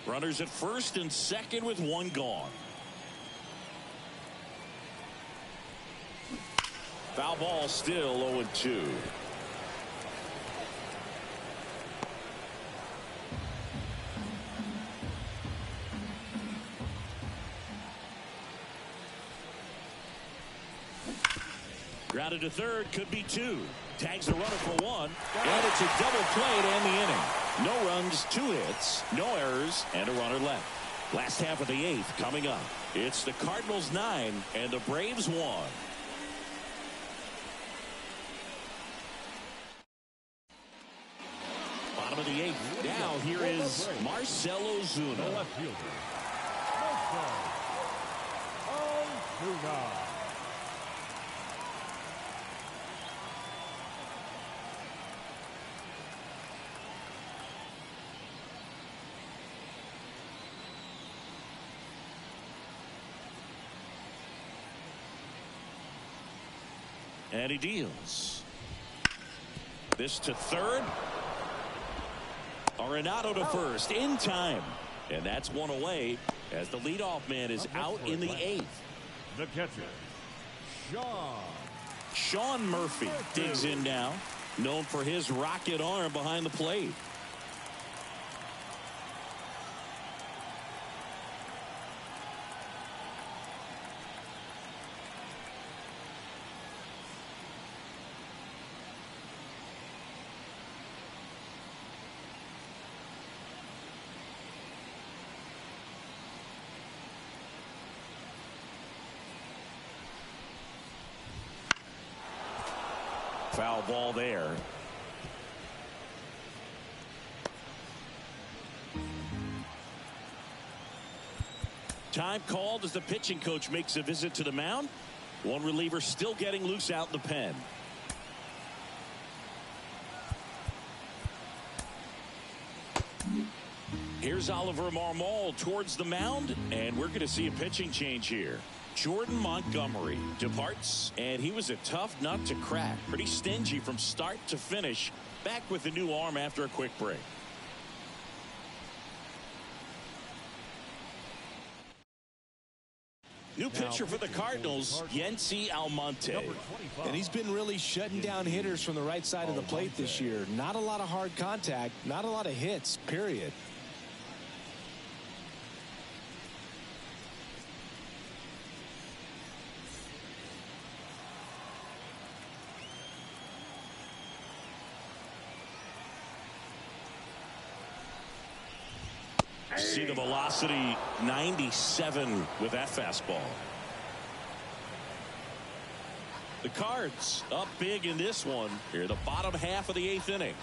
Runners at first and second with 1 gone. Foul ball, still 0-2. Grounded to third, could be 2. Tags the runner for 1, and it's a double play to end the inning. No runs, 2 hits, no errors, and a runner left. Last half of the 8th coming up. It's the Cardinals 9 and the Braves 1. Bottom of the 8th. Now here is Marcell Ozuna. the left fielder, Marcell Ozuna. And he deals. This to third. Arenado to first in time. And that's 1 away as the leadoff man is out in the 8th. The catcher, Sean Murphy digs in now. Known for his rocket arm behind the plate. Foul ball there. Time called as the pitching coach makes a visit to the mound. One reliever still getting loose out in the pen. Here's Oliver Marmol towards the mound, and we're going to see a pitching change here. Jordan Montgomery departs, and he was a tough nut to crack. Pretty stingy from start to finish. Back with a new arm after a quick break. New pitcher for the Cardinals, Yency Almonte. And he's been really shutting down hitters from the right side of the plate this year. Not a lot of hard contact, not a lot of hits, period. See the velocity, 97 with that fastball. The Cards up big in this one here, the bottom half of the 8th inning.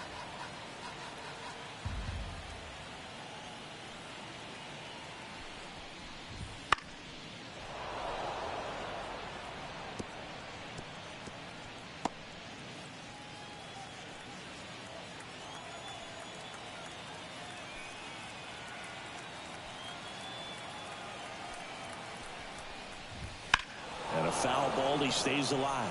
And a foul ball, he stays alive.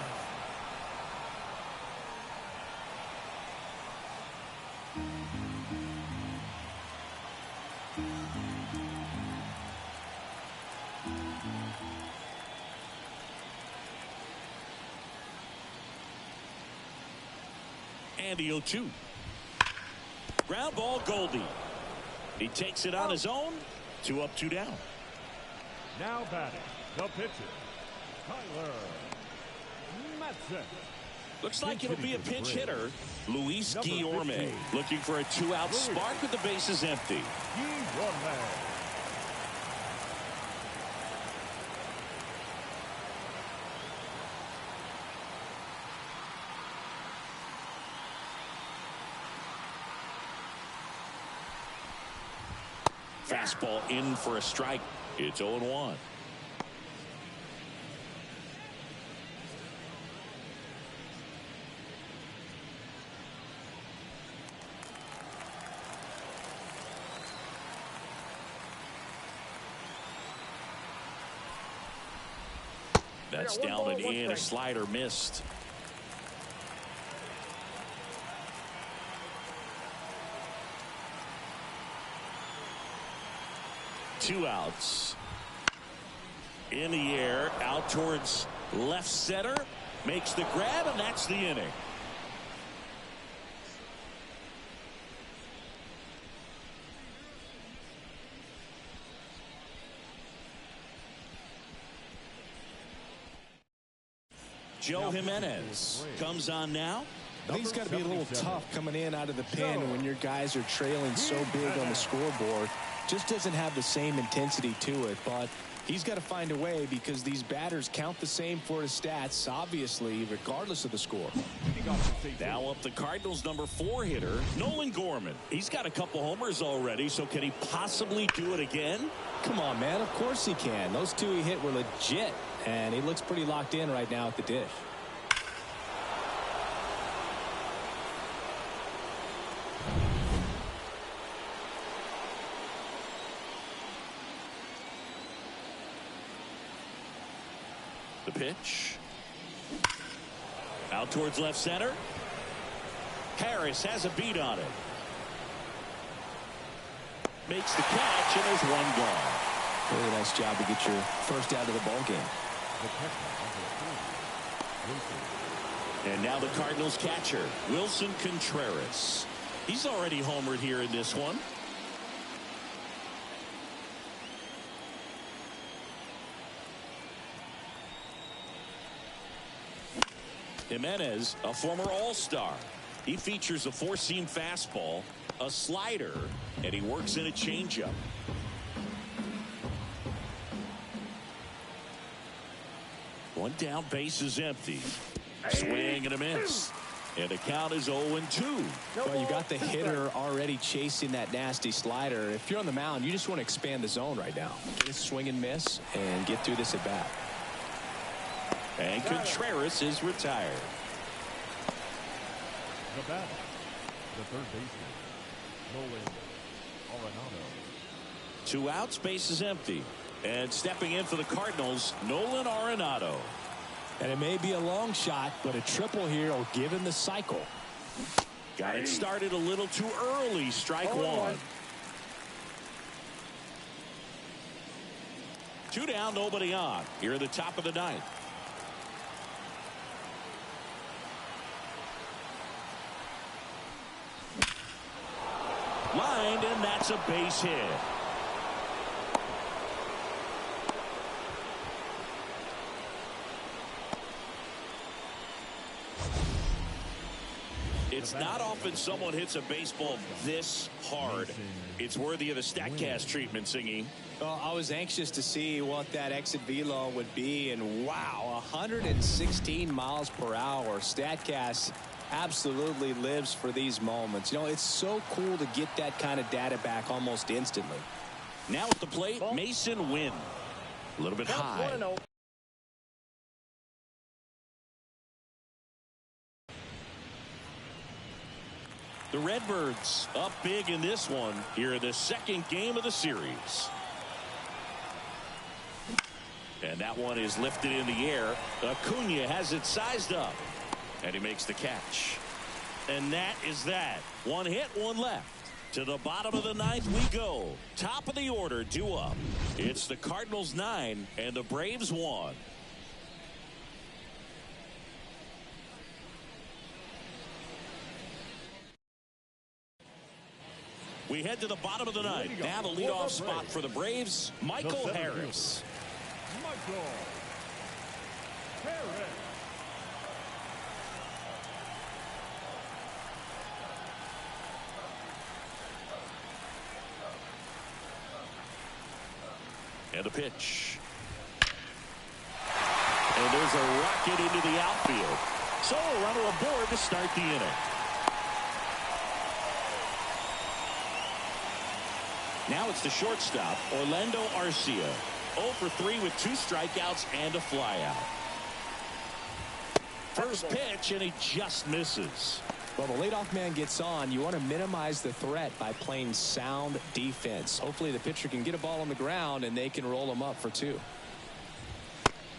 And the 0-2. Ground ball, Goldie. He takes it on his own. 2 up, 2 down. Now batting, the pitcher, Tyler Matson. Looks like it'll be a pinch hitter. Luis Guillorme looking for a 2-out spark with the bases empty. Guillorme. Fastball in for a strike. It's 0-1. That's down and in. A slider missed. Two outs. In the air, out towards left center. Makes the grab, and that's the inning. Joe Jimenez comes on now. I think it's got to be a little tough coming in out of the pen when your guys are trailing so big on the scoreboard. Just doesn't have the same intensity to it, but he's got to find a way because these batters count the same for his stats, obviously, regardless of the score. Now up the Cardinals' number 4 hitter, Nolan Gorman. He's got a couple homers already, so can he possibly do it again? Come on, man. Of course he can. Those 2 he hit were legit, and he looks pretty locked in right now at the dish. The pitch. Out towards left center. Harris has a beat on it. Makes the catch, and there's one gone. Really nice job to get your first out of the ball game. And now the Cardinals catcher, Wilson Contreras. He's already homered here in this one. Jimenez, a former All-Star. He features a 4-seam fastball, a slider, and he works in a changeup. One down, base is empty. Swing and a miss. And the count is 0-2. Well, you got the hitter already chasing that nasty slider. If you're on the mound, you just want to expand the zone right now. Just swing and miss and get through this at bat. And Contreras is retired. The batter, the third baseman, Nolan Arenado. 2 outs, base is empty. And stepping in for the Cardinals, Nolan Arenado. And it may be a long shot, but a triple here will give him the cycle. Got it started a little too early. Strike one. 2 down, nobody on. Here at the top of the ninth. Lined, and that's a base hit. It's not often someone hits a baseball this hard. It's worthy of the StatCast treatment, Singy. Well, I was anxious to see what that exit velo would be, and wow, 116 miles per hour. StatCast absolutely lives for these moments. You know, it's so cool to get that kind of data back almost instantly. Now at the plate, Mason Wynn. A little bit high. The Redbirds up big in this one here in the second game of the series. And that one is lifted in the air. Acuna has it sized up. And he makes the catch. And that is that. 1 hit, 1 left. To the bottom of the ninth we go. Top of the order, due up. It's the Cardinals 9 and the Braves 1. We head to the bottom of the ninth. Now the leadoff spot for the Braves, Michael Harris. Michael Harris. And a pitch. And there's a rocket into the outfield. So a runner aboard to start the inning. Now it's the shortstop, Orlando Arcia. 0 for 3 with 2 strikeouts and a flyout. First pitch, and he just misses. Well, the leadoff man gets on. You want to minimize the threat by playing sound defense. Hopefully the pitcher can get a ball on the ground and they can roll him up for 2.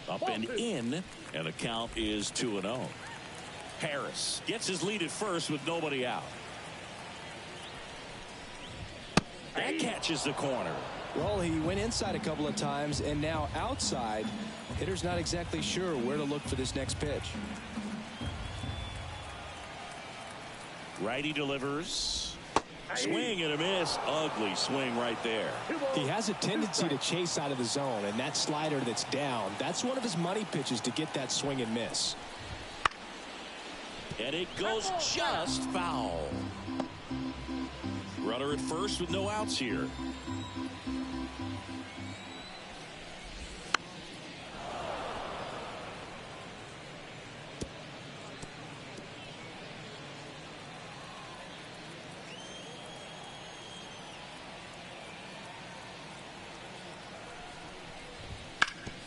Up and in, and the count is 2-0. Harris gets his lead at first with nobody out. That catches the corner. Well, he went inside a couple of times, and now outside. Hitter's not exactly sure where to look for this next pitch. Righty delivers. Swing and a miss. Ugly swing right there. He has a tendency to chase out of the zone, and that slider that's down, that's one of his money pitches to get that swing and miss. And it goes just foul. Runner at first with no outs here.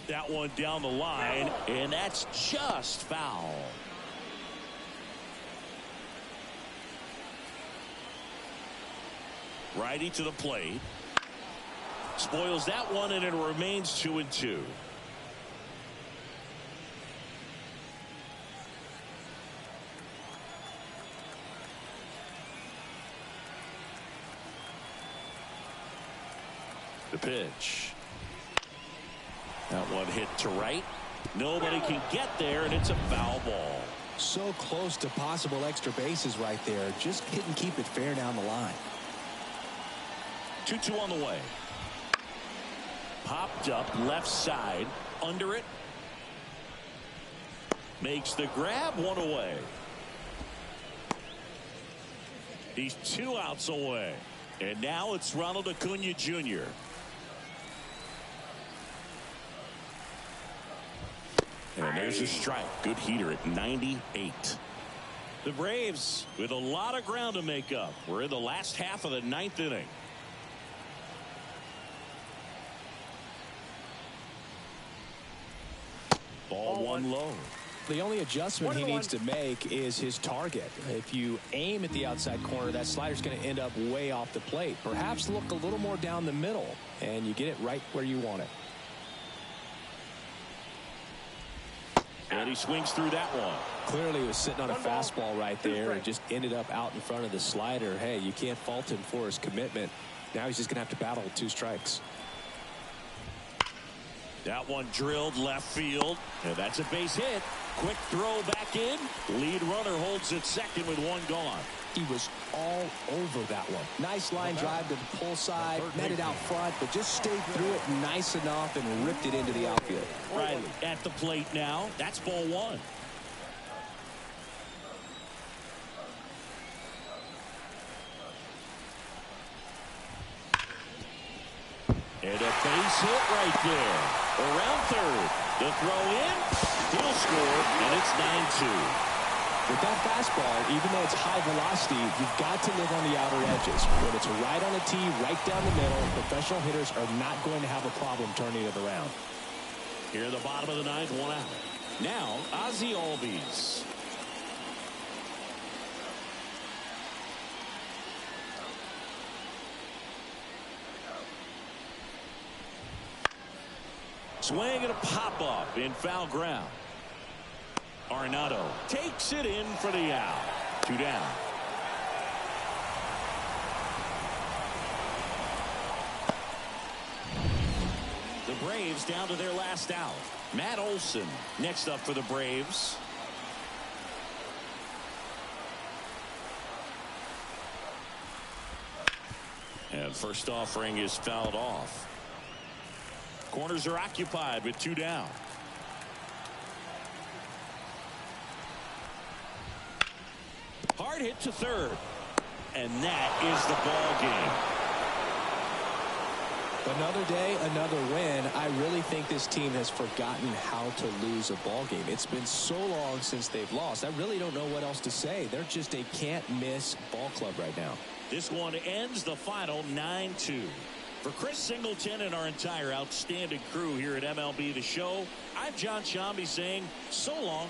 That one down the line, and that's just foul. Righty to the plate. Spoils that one, and it remains 2-2. The pitch. That one hit to right. Nobody can get there, and it's a foul ball. So close to possible extra bases right there. Just couldn't keep it fair down the line. 2-2 on the way. Popped up left side. Under it. Makes the grab, 1 away. He's 2 outs away. And now it's Ronald Acuna Jr. And there's a strike. Good heater at 98. The Braves with a lot of ground to make up. We're in the last half of the 9th inning. Ball one low. The only adjustment he needs to make is his target. If you aim at the outside corner, that slider's going to end up way off the plate. Perhaps look a little more down the middle, and you get it right where you want it. And he swings through that one. Clearly he was sitting on a fastball right there and just ended up out in front of the slider. Hey, you can't fault him for his commitment. Now he's just going to have to battle with 2 strikes. That one drilled left field. And that's a base hit. Quick throw back in. Lead runner holds it second with 1 gone. He was all over that one. Nice line drive to the pull side. Met it out front, but just stayed through it nice enough and ripped it into the outfield. Riley at the plate now. That's ball 1. And a base hit right there. Around third. The throw in. He'll score, and it's 9-2. With that fastball, even though it's high velocity, you've got to live on the outer edges. When it's right on the tee, right down the middle, professional hitters are not going to have a problem turning it around. Here in the bottom of the 9th, 1 out. Now, Ozzie Albies. Swing and a pop-up in foul ground. Arenado takes it in for the out. 2 down. The Braves down to their last out. Matt Olson next up for the Braves. And first offering is fouled off. Corners are occupied with 2 down. Hard hit to third. And that is the ball game. Another day, another win. I really think this team has forgotten how to lose a ball game. It's been so long since they've lost. I really don't know what else to say. They're just a can't-miss ball club right now. This one ends the final 9-2. For Chris Singleton and our entire outstanding crew here at MLB The Show, I'm John Shambi saying so long.